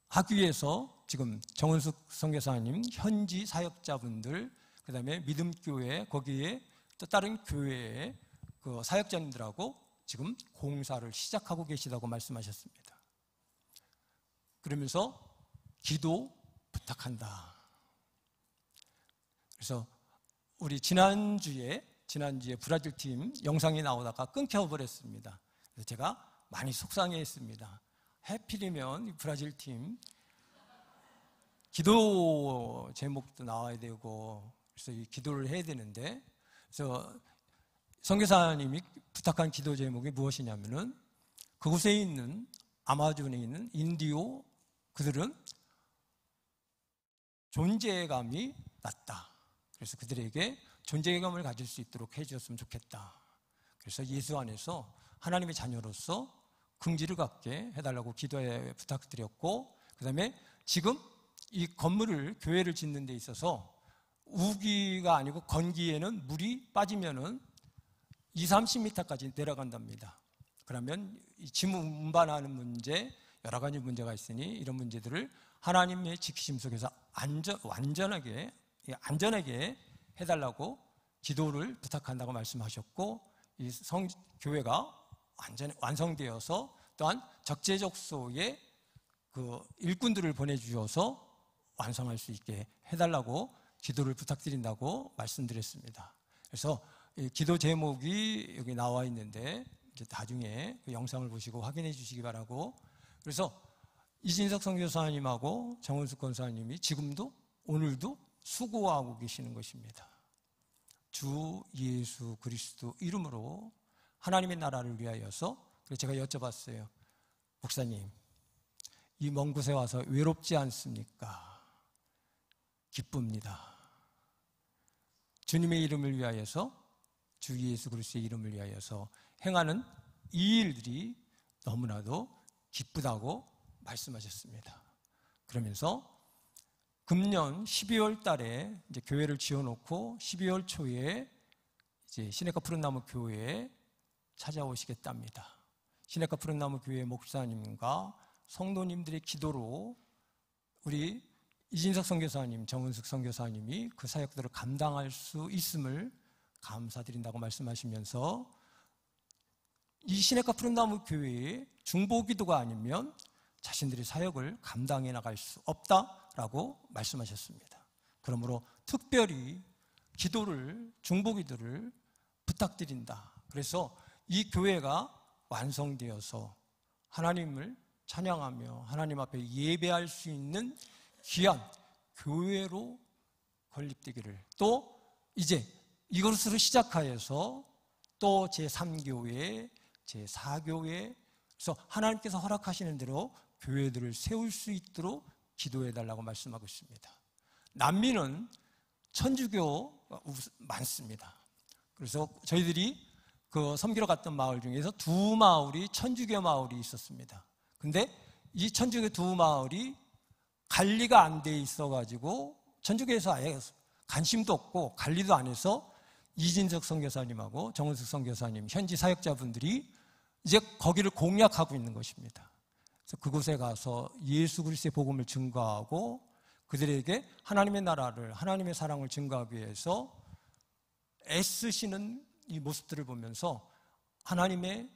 하기 위해서 지금 정은숙 선교사님, 현지 사역자분들, 그 다음에 믿음교회, 거기에 또 다른 교회의 그 사역자님들하고 지금 공사를 시작하고 계시다고 말씀하셨습니다. 그러면서 기도 부탁한다. 그래서 우리 지난주에 브라질 팀 영상이 나오다가 끊겨버렸습니다. 그래서 제가 많이 속상해했습니다. 하필이면 브라질 팀 기도 제목도 나와야 되고, 그래서 이 기도를 해야 되는데, 그래서 선교사님이 부탁한 기도 제목이 무엇이냐면은 그곳에 있는 아마존에 있는 인디오 그들은 존재감이 낮다. 그래서 그들에게 존재감을 가질 수 있도록 해주셨으면 좋겠다. 그래서 예수 안에서 하나님의 자녀로서 긍지를 갖게 해달라고 기도에 부탁드렸고, 그 다음에 지금 이 건물을, 교회를 짓는 데 있어서 우기가 아니고 건기에는 물이 빠지면은 20-30m까지 내려간답니다. 그러면 이 짐 운반하는 문제, 여러 가지 문제가 있으니 이런 문제들을 하나님의 지키심 속에서 안전하게 해달라고 기도를 부탁한다고 말씀하셨고, 이 교회가 완성되어서 또한 적재적소에 그 일꾼들을 보내주셔서 완성할 수 있게 해달라고 기도를 부탁드린다고 말씀드렸습니다. 그래서 이 기도 제목이 여기 나와 있는데 이제 나중에 그 영상을 보시고 확인해 주시기 바라고, 그래서 이진석 선교사님하고 정은숙 권사님이 지금도 오늘도 수고하고 계시는 것입니다. 주 예수 그리스도 이름으로 하나님의 나라를 위하여서. 그래서 제가 여쭤봤어요. 목사님, 이 먼 곳에 와서 외롭지 않습니까? 기쁩니다. 주님의 이름을 위하여서, 주 예수 그리스도의 이름을 위하여서 행하는 이 일들이 너무나도 기쁘다고 말씀하셨습니다. 그러면서 금년 12월 달에 이제 교회를 지어놓고 12월 초에 이제 시내가 푸른 나무 교회에 찾아오시겠답니다. 시내가 푸른나무 교회 목사님과 성도님들의 기도로 우리 이진석 선교사님, 정은숙 선교사님이 그 사역들을 감당할 수 있음을 감사드린다고 말씀하시면서 이 시내가 푸른나무 교회의 중보기도가 아니면 자신들의 사역을 감당해 나갈 수 없다라고 말씀하셨습니다. 그러므로 특별히 기도를, 중보기도를 부탁드린다. 그래서 이 교회가 완성되어서 하나님을 찬양하며 하나님 앞에 예배할 수 있는 귀한 교회로 건립되기를, 또 이제 이것으로 시작하여서 또 제3교회, 제4교회, 그래서 하나님께서 허락하시는 대로 교회들을 세울 수 있도록 기도해달라고 말씀하고 있습니다. 남미는 천주교가 많습니다. 그래서 저희들이 그 섬기러 갔던 마을 중에서 두 마을이 천주교 마을이 있었습니다. 근데 이 천주교 두 마을이 관리가 안 돼 있어가지고 천주교에서 아예 관심도 없고 관리도 안 해서 이진석 선교사님하고 정은숙 선교사님, 현지 사역자분들이 이제 거기를 공략하고 있는 것입니다. 그래서 그곳에 가서 예수 그리스도의 복음을 증거하고 그들에게 하나님의 나라를, 하나님의 사랑을 증거하기 위해서 애쓰시는 이 모습들을 보면서 하나님의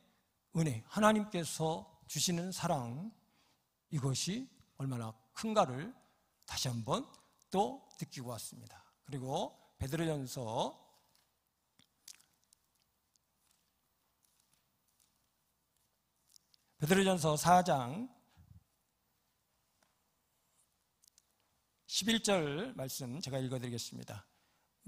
은혜, 하나님께서 주시는 사랑, 이것이 얼마나 큰가를 다시 한번 또 느끼고 왔습니다. 그리고 베드로전서 4장 11절 말씀 제가 읽어드리겠습니다.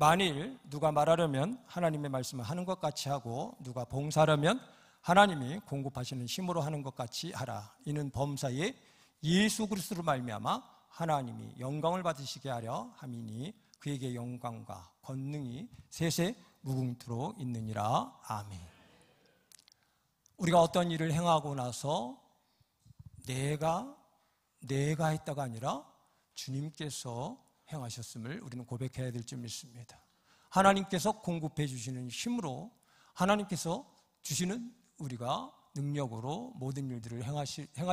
만일 누가 말하려면 하나님의 말씀을 하는 것 같이 하고 누가 봉사하려면 하나님이 공급하시는 힘으로 하는 것 같이 하라. 이는 범사에 예수 그리스도로 말미암아 하나님이 영광을 받으시게 하려 함이니 그에게 영광과 권능이 세세 무궁토록 있느니라. 아멘. 우리가 어떤 일을 행하고 나서 내가 했다가 아니라 주님께서 행하셨음을 우리는 고백해야 될 줄 믿습니다. 하나님께서 공급해 주시는 힘으로, 하나님께서 주시는 우리가 능력으로 모든 일들을 행할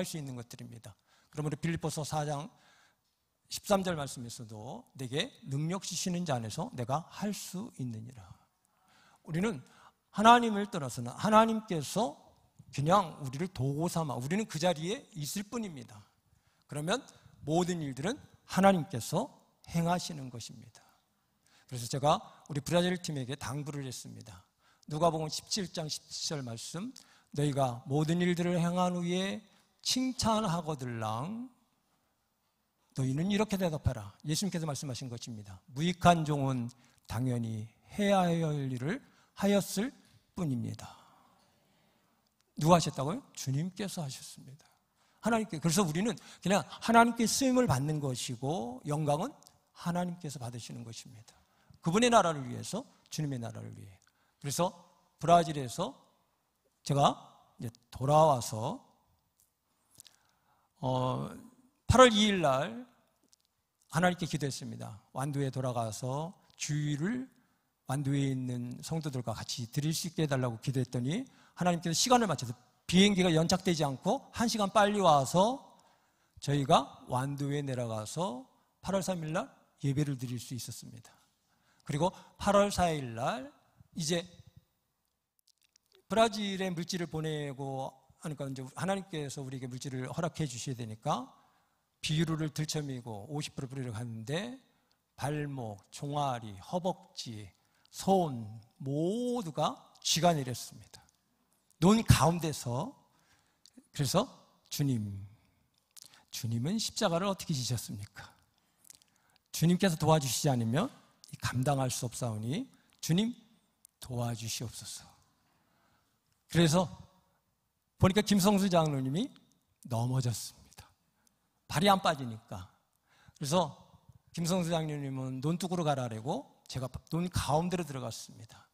수 있는 것들입니다. 그러므로 빌립보서 4장 13절 말씀에서도 내게 능력 주시는 자 안에서 내가 할 수 있느니라. 우리는 하나님을 떠나서는 하나님께서 그냥 우리를 도구 삼아 우리는 그 자리에 있을 뿐입니다. 그러면 모든 일들은 하나님께서 행하시는 것입니다. 그래서 제가 우리 브라질 팀에게 당부를 했습니다. 누가복음 17장 17절 말씀, 너희가 모든 일들을 행한 후에 칭찬하거들랑 너희는 이렇게 대답하라. 예수님께서 말씀하신 것입니다. 무익한 종은 당연히 해야 할 일을 하였을 뿐입니다. 누가 하셨다고요? 주님께서 하셨습니다. 하나님께. 그래서 우리는 그냥 하나님께 쓰임을 받는 것이고 영광은 하나님께서 받으시는 것입니다. 그분의 나라를 위해서, 주님의 나라를 위해. 그래서 브라질에서 제가 이제 돌아와서 8월 2일 날 하나님께 기도했습니다. 완도에 돌아가서 주일을 완도에 있는 성도들과 같이 드릴 수 있게 해달라고 기도했더니 하나님께서 시간을 맞춰서 비행기가 연착되지 않고 1시간 빨리 와서 저희가 완도에 내려가서 8월 3일 날 예배를 드릴 수 있었습니다. 그리고 8월 4일 날 이제 브라질에 물질을 보내고 하니까 이제 하나님께서 우리에게 물질을 허락해 주셔야 되니까 비료를 들쳐미고 50% 뿌리러 갔는데 발목, 종아리, 허벅지, 손 모두가 쥐가 내렸습니다. 눈 가운데서. 그래서 주님은 십자가를 어떻게 지셨습니까? 주님께서 도와주시지 않으면 감당할 수 없사오니 주님 도와주시옵소서. 그래서 보니까 김성수 장로님이 넘어졌습니다. 발이 안 빠지니까. 그래서 김성수 장로님은 논둑으로 가라라고 제가 논 가운데로 들어갔습니다.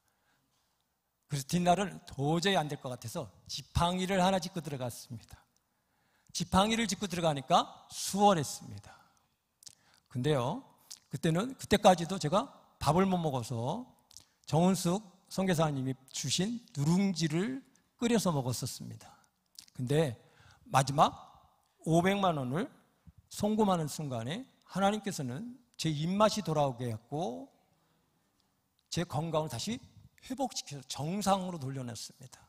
그래서 뒷날은 도저히 안 될 것 같아서 지팡이를 하나 짚고 들어갔습니다. 지팡이를 짚고 들어가니까 수월했습니다. 근데요, 그때까지도 제가 밥을 못 먹어서 정은숙 선교사님이 주신 누룽지를 끓여서 먹었었습니다. 근데 마지막 500만 원을 송금하는 순간에 하나님께서는 제 입맛이 돌아오게 했고 제 건강을 다시 회복시켜서 정상으로 돌려냈습니다.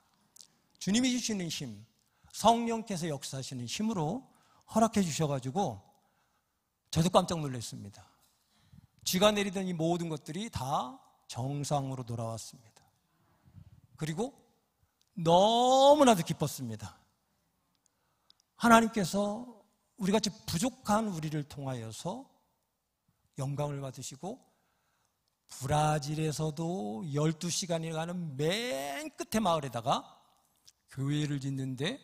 주님이 주시는 힘, 성령께서 역사하시는 힘으로 허락해 주셔가지고 저도 깜짝 놀랐습니다. 쥐가 내리던 이 모든 것들이 다 정상으로 돌아왔습니다. 그리고 너무나도 기뻤습니다. 하나님께서 우리같이 부족한 우리를 통하여서 영광을 받으시고 브라질에서도 12시간이 가는 맨 끝에 마을에다가 교회를 짓는데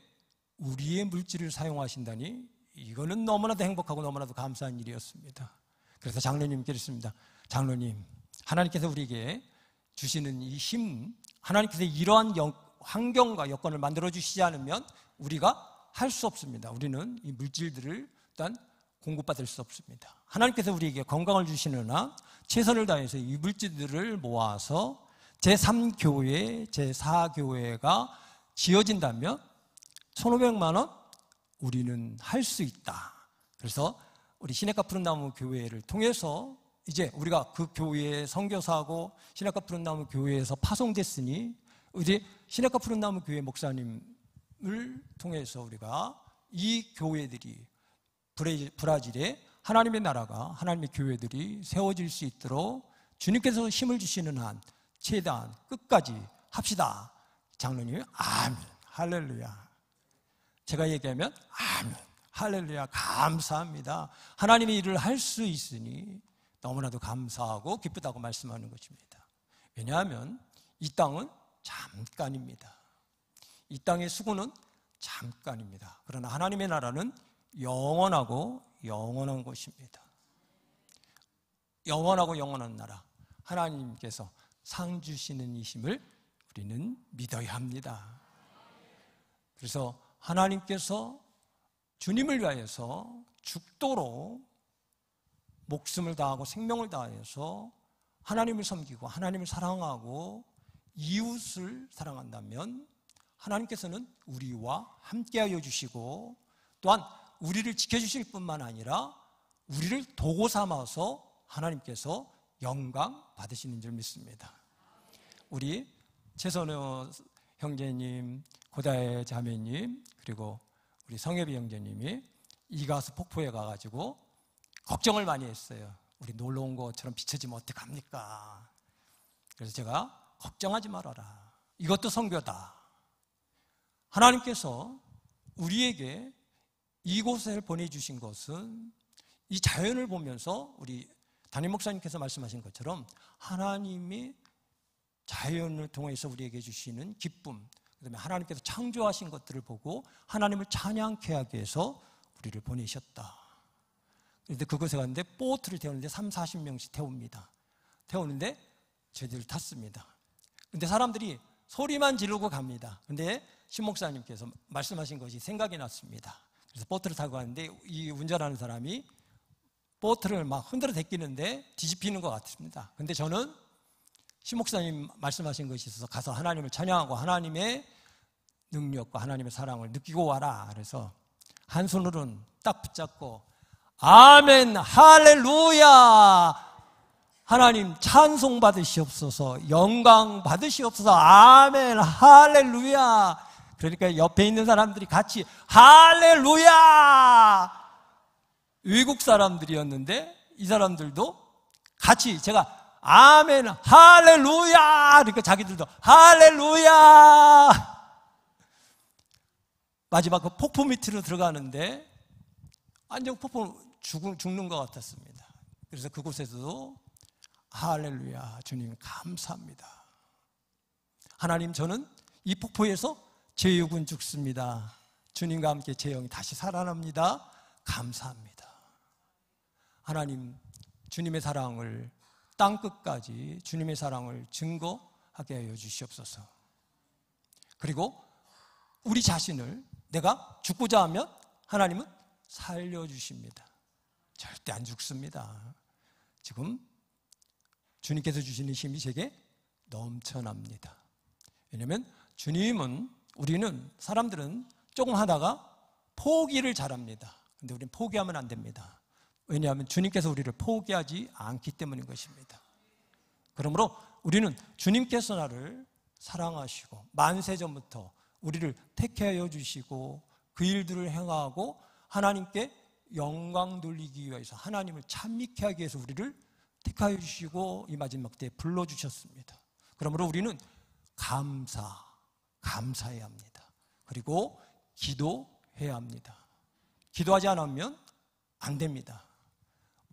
우리의 물질을 사용하신다니 이거는 너무나도 행복하고 너무나도 감사한 일이었습니다. 그래서 장로님께 그랬습니다. 장로님, 하나님께서 우리에게 주시는 이 힘, 하나님께서 이러한 환경과 여건을 만들어 주시지 않으면 우리가 할 수 없습니다. 우리는 이 물질들을 일단 공급받을 수 없습니다. 하나님께서 우리에게 건강을 주시느나 최선을 다해서 이 물질들을 모아서 제3교회, 제4교회가 지어진다면 1,500만 원 우리는 할 수 있다. 그래서 우리 시냇가 푸른나무 교회를 통해서 이제 우리가 그 교회에 선교사하고 시냇가 푸른나무 교회에서 파송됐으니 우리 시냇가 푸른나무 교회 목사님을 통해서 우리가 이 교회들이 브라질에 하나님의 나라가 하나님의 교회들이 세워질 수 있도록 주님께서 힘을 주시는 한 최대한 끝까지 합시다. 장로님이 아멘 할렐루야. 제가 얘기하면 아멘 할렐루야 감사합니다. 하나님의 일을 할 수 있으니 너무나도 감사하고 기쁘다고 말씀하는 것입니다. 왜냐하면 이 땅은 잠깐입니다. 이 땅의 수고는 잠깐입니다. 그러나 하나님의 나라는 영원하고 영원한 것입니다. 영원하고 영원한 나라, 하나님께서 상 주시는 이 힘을 우리는 믿어야 합니다. 그래서 하나님께서 주님을 위하여서 죽도록 목숨을 다하고 생명을 다해서 하나님을 섬기고 하나님을 사랑하고 이웃을 사랑한다면 하나님께서는 우리와 함께하여 주시고 또한 우리를 지켜주실 뿐만 아니라 우리를 도구 삼아서 하나님께서 영광 받으시는 줄 믿습니다. 우리 최선호 형제님, 고다혜 자매님, 그리고 우리 성엽이 형제님이 이가수 폭포에 가가지고 걱정을 많이 했어요. 우리 놀러 온 것처럼 비춰지면 어떡합니까? 그래서 제가 걱정하지 말아라. 이것도 선교다. 하나님께서 우리에게 이곳을 보내주신 것은 이 자연을 보면서 우리 담임 목사님께서 말씀하신 것처럼 하나님이 자연을 통해서 우리에게 주시는 기쁨, 그다음에 하나님께서 창조하신 것들을 보고 하나님을 찬양케 하기 위해서 우리를 보내셨다. 그런데 그곳에 갔는데 보트를 태우는데 30-40명씩 태웁니다. 태우는데 저희들 탔습니다. 근데 사람들이 소리만 지르고 갑니다. 근데 신 목사님께서 말씀하신 것이 생각이 났습니다. 그래서 보트를 타고 갔는데 이 운전하는 사람이 보트를 막 흔들어 대끼는데 뒤집히는 것 같습니다. 근데 저는 신 목사님 말씀하신 것이 있어서 가서 하나님을 찬양하고 하나님의 능력과 하나님의 사랑을 느끼고 와라. 그래서 한 손으로는 딱 붙잡고 아멘 할렐루야 하나님 찬송 받으시옵소서 영광 받으시옵소서 아멘 할렐루야. 그러니까 옆에 있는 사람들이 같이 할렐루야. 외국 사람들이었는데 이 사람들도 같이 제가 아멘 할렐루야 그러니까 자기들도 할렐루야. 마지막 그 폭포 밑으로 들어가는데 완전 폭포 죽는 것 같았습니다. 그래서 그곳에서도 할렐루야 주님 감사합니다. 하나님 저는 이 폭포에서 제 육은 죽습니다. 주님과 함께 제 영이 다시 살아납니다. 감사합니다. 하나님 주님의 사랑을 땅끝까지 주님의 사랑을 증거하게 하여 주시옵소서. 그리고 우리 자신을 내가 죽고자 하면 하나님은 살려주십니다. 절대 안 죽습니다. 지금 주님께서 주시는 힘이 제게 넘쳐납니다. 왜냐하면 주님은 우리는 사람들은 조금 하다가 포기를 잘합니다. 근데 우리는 포기하면 안 됩니다. 왜냐하면 주님께서 우리를 포기하지 않기 때문인 것입니다. 그러므로 우리는 주님께서 나를 사랑하시고 만세전부터 우리를 택하여 주시고 그 일들을 행하고 하나님께 영광 돌리기 위해서, 하나님을 찬미케 하기 위해서 우리를 택하여 주시고 이 마지막 때에 불러주셨습니다. 그러므로 우리는 감사해야 합니다. 그리고 기도해야 합니다. 기도하지 않으면 안 됩니다.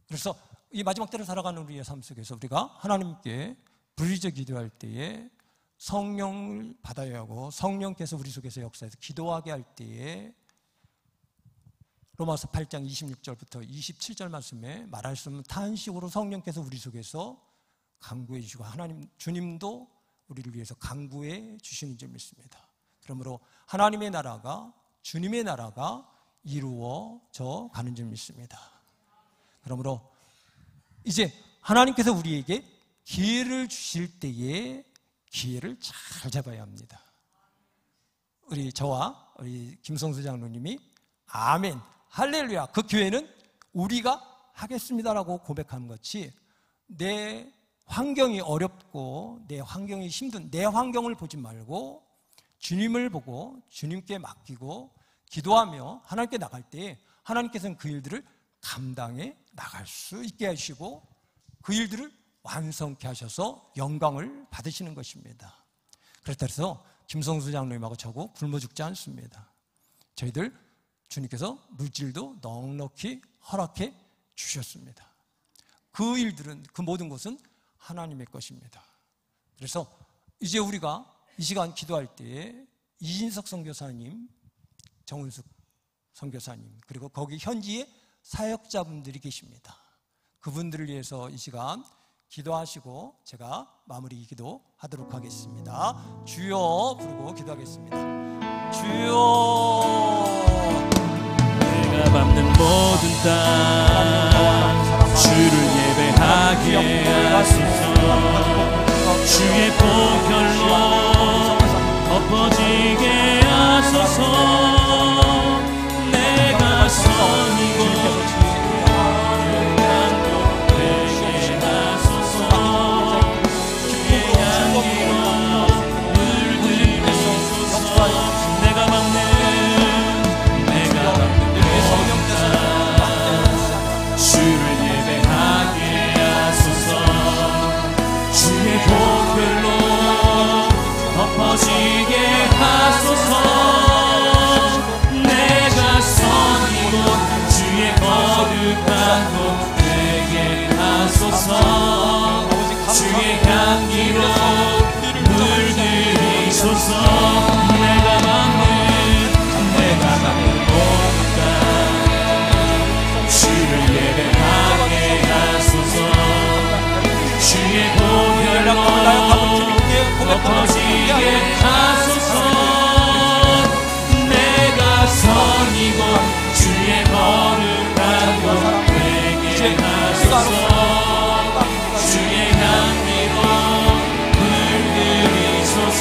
그래서 이 마지막 때를 살아가는 우리의 삶 속에서 우리가 하나님께 부르짖어 기도할 때에 성령을 받아야 하고, 성령께서 우리 속에서 역사해서 기도하게 할 때에 로마서 8장 26절부터 27절 말씀에 말할 수 없는 탄식으로 성령께서 우리 속에서 간구해 주시고, 하나님 주님도 우리를 위해서 간구해 주시는 줄 믿습니다. 그러므로 하나님의 나라가, 주님의 나라가 이루어져 가는 줄 믿습니다. 그러므로 이제 하나님께서 우리에게 기회를 주실 때에 기회를 잘 잡아야 합니다. 우리 저와 우리 김성수 장로님이 아멘, 할렐루야, 그 기회는 우리가 하겠습니다라고 고백한 것이, 내 환경이 어렵고 내 환경이 힘든 내 환경을 보지 말고 주님을 보고 주님께 맡기고 기도하며 하나님께 나갈 때에 하나님께서는 그 일들을 감당해 나갈 수 있게 하시고 그 일들을 완성케 하셔서 영광을 받으시는 것입니다. 그렇다 해서 김성수 장로님하고 저하고 굶어 죽지 않습니다. 저희들 주님께서 물질도 넉넉히 허락해 주셨습니다. 그 일들은, 그 모든 것은 하나님의 것입니다. 그래서 이제 우리가 이 시간 기도할 때에 이진석 선교사님, 정은숙 선교사님, 그리고 거기 현지에 사역자분들이 계십니다. 그분들을 위해서 이 시간 기도하시고 제가 마무리 기도하도록 하겠습니다. 주여 부르고 기도하겠습니다. 주여. 내가 밟는 모든 땅 주를 예배하게 하소서. 주의 보혈로 엎어지게 하소서. 내가 선이고 엎어지게 하소서. 내가 선이고 주의 거룩한 곳 되게 하소서. 주의 향기로 물들이소서. 내가 밟는 모든 땅 주를 예배하게 하소서. 주의 보혈로 엎어지게 하소서. 내가 선이고 주의 거룩한 곳 되게 하소서. 주의 향기로 물들이소서.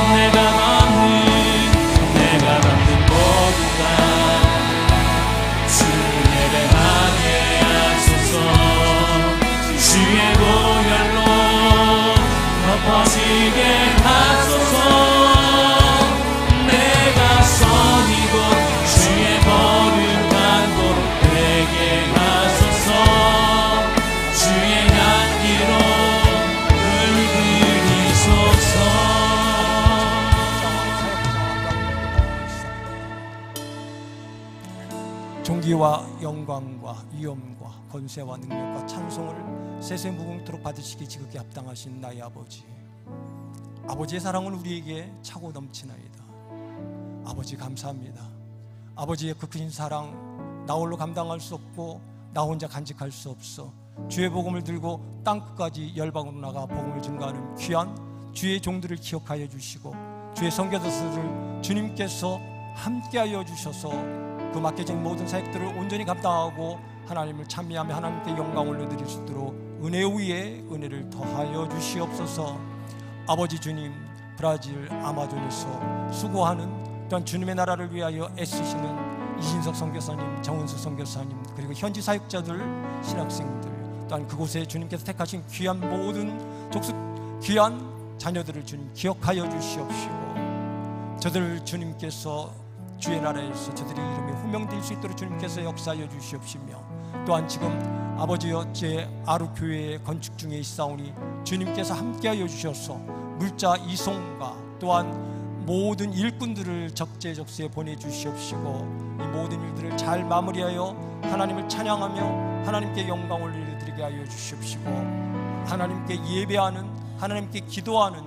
내가 밟는 모든 땅 주를 예배하게 하소서. 주의 보혈로 엎어지게 하소서. 내가 선이고 주의 거룩한 곳 되게 하소서. 주의 향기로 물들이소서. 존귀와 영광과 위엄과 권세와 능력과 찬송을 세세무궁토록 받으시기 지극히 합당하신 나의 아버지, 아버지의 사랑은 우리에게 차고 넘치나이다. 아버지 감사합니다. 아버지의 그 크신 사랑 나 홀로 감당할 수 없고 나 혼자 간직할 수 없어 주의 복음을 들고 땅끝까지 열방으로 나가 복음을 증거하는 귀한 주의 종들을 기억하여 주시고 주의 선교사들을 주님께서 함께하여 주셔서 그 맡겨진 모든 사역들을 온전히 감당하고 하나님을 찬미하며 하나님께 영광을 올려드릴 수 있도록 은혜 위에 은혜를 더하여 주시옵소서. 아버지 주님, 브라질 아마존에서 수고하는 또한 주님의 나라를 위하여 애쓰시는 이진석 선교사님, 정은수 선교사님, 그리고 현지 사역자들, 신학생들, 또한 그곳에 주님께서 택하신 귀한 모든 족속 귀한 자녀들을 주님 기억하여 주시옵시고, 저들 주님께서 주의 나라에서 저들의 이름이 호명될 수 있도록 주님께서 역사하여 주시옵시며, 또한 지금 아버지여 제 아루교회에 건축 중에 있사오니 주님께서 함께하여 주셔서 물자 이송과 또한 모든 일꾼들을 적재적소에 보내주시옵시고, 이 모든 일들을 잘 마무리하여 하나님을 찬양하며 하나님께 영광 올려드리게 하여 주시옵시고, 하나님께 예배하는, 하나님께 기도하는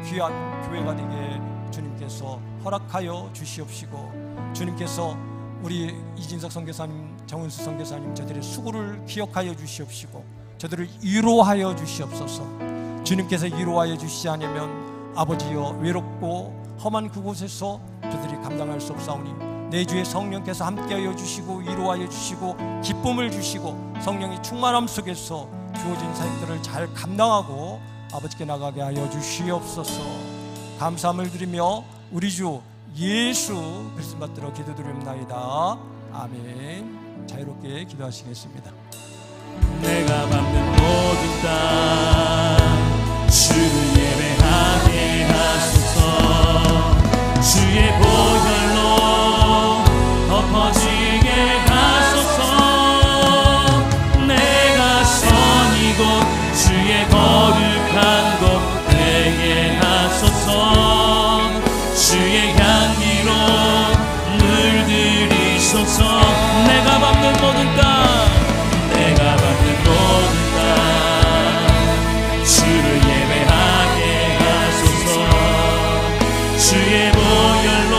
귀한 교회가 되게 주님께서 허락하여 주시옵시고, 주님께서 우리 이진석 선교사님, 정은수 선교사님 저들의 수고를 기억하여 주시옵시고, 저들을 위로하여 주시옵소서. 주님께서 위로하여 주시지 않으면 아버지여 외롭고 험한 그곳에서 저들이 감당할 수 없사오니 내 주의 성령께서 함께하여 주시고 위로하여 주시고 기쁨을 주시고 성령의 충만함 속에서 주어진 사역들을 잘 감당하고 아버지께 나가게 하여 주시옵소서. 감사함을 드리며 우리 주 예수 그리스도 받들어 기도드립나이다. 아멘. 자유롭게 기도하시겠습니다. 내가 밟는 모든 땅 주를 예배하게 하소서. 주의 보혈로 덮어지게 하소서. 내가 선 이곳 주의 거룩한 곳 되게 하소서. 주의 향기로 물들이소서. 내가 밟는 모든 땅, 내가 밟는 모든 땅 주를 예배하게 하소서. 주의 보혈로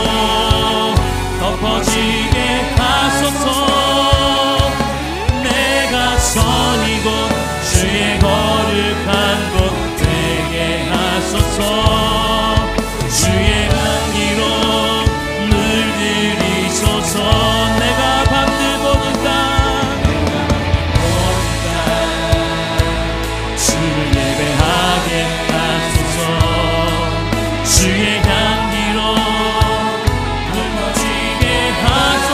덮어지게 하소서. 내가 선 이곳 주의 거룩한 곳 되게 하소서. 주의 향기로 물들이소서. 내가 밟는 모든 땅, 주를 예배하게 하소서. 주의 향기로 뿜어지게 하소서.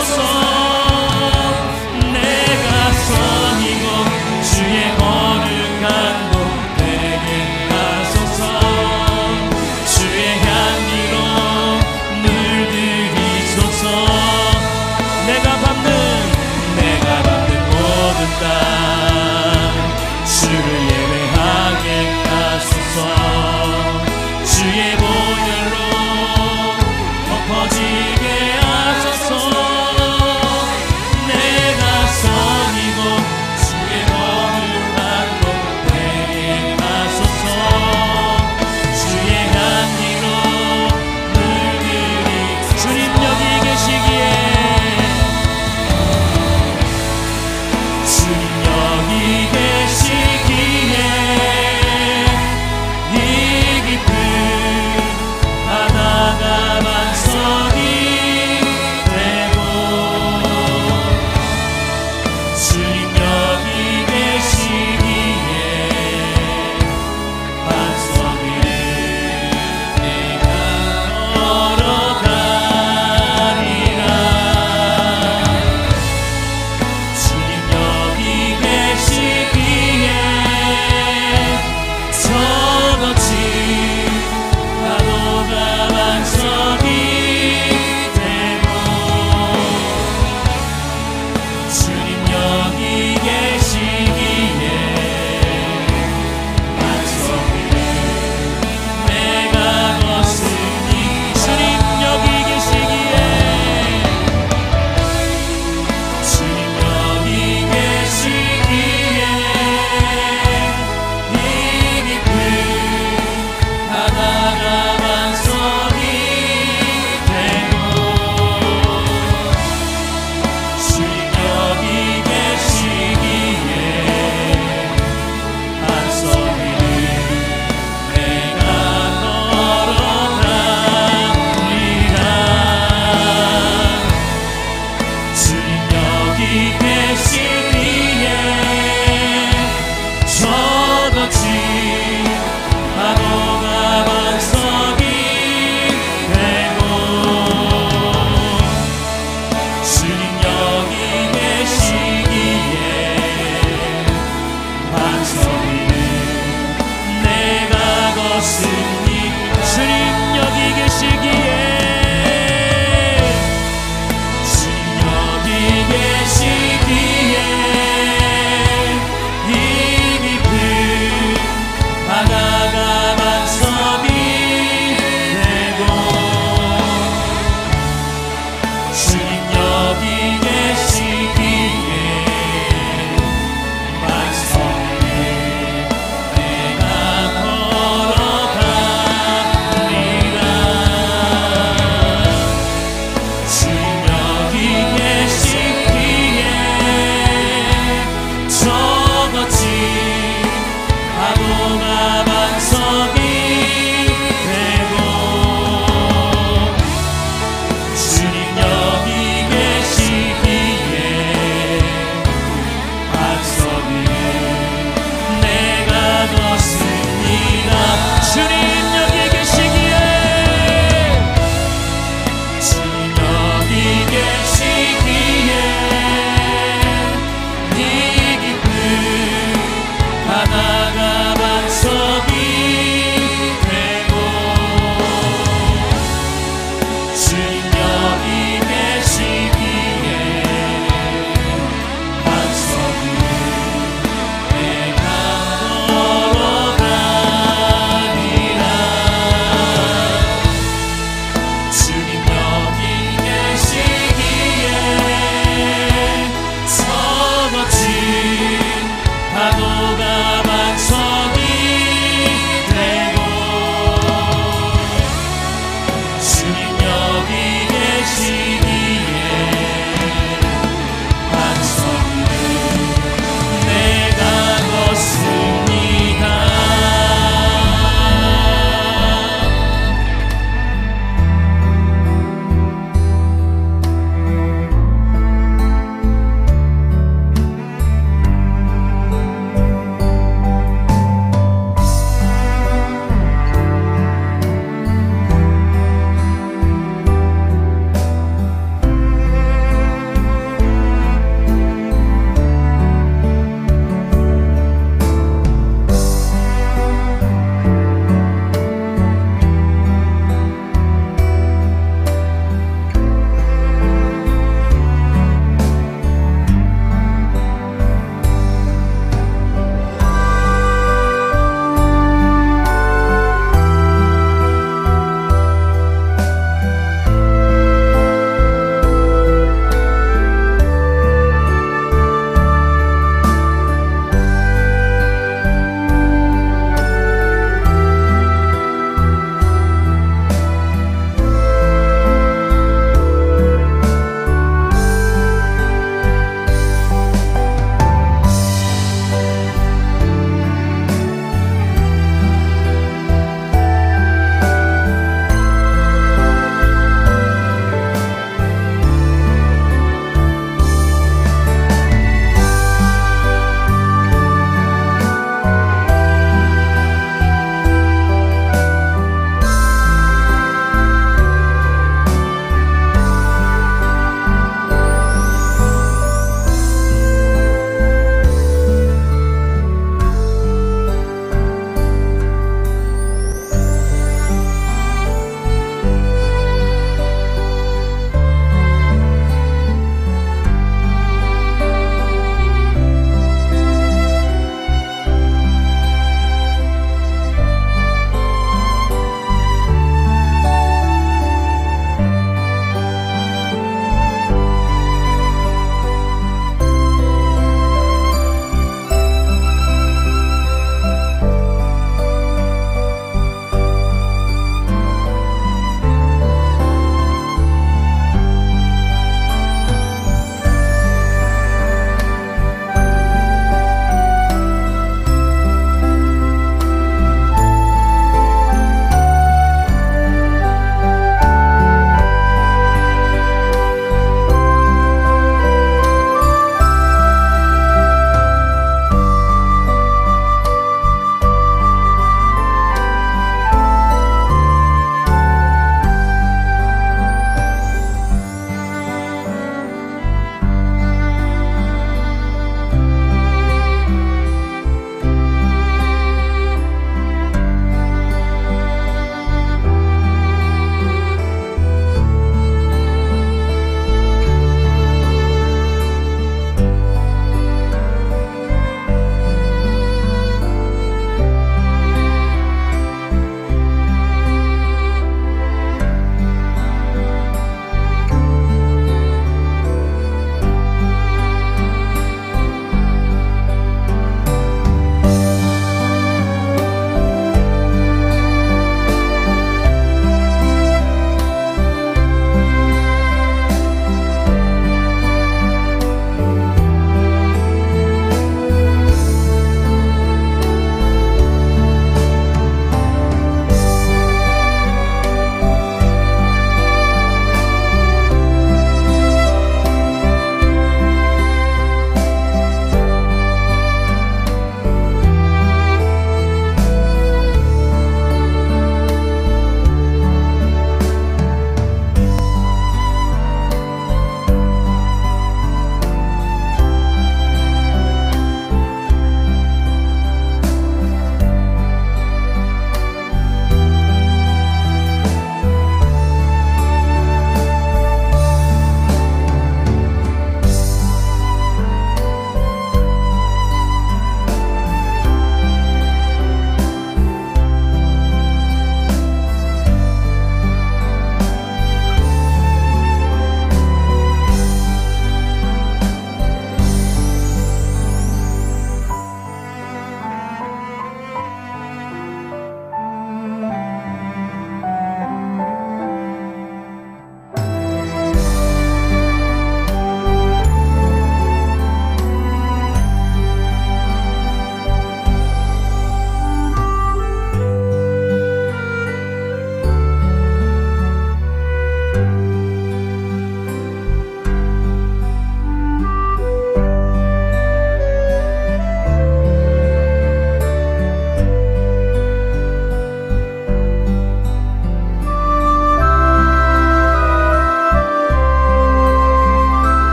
주님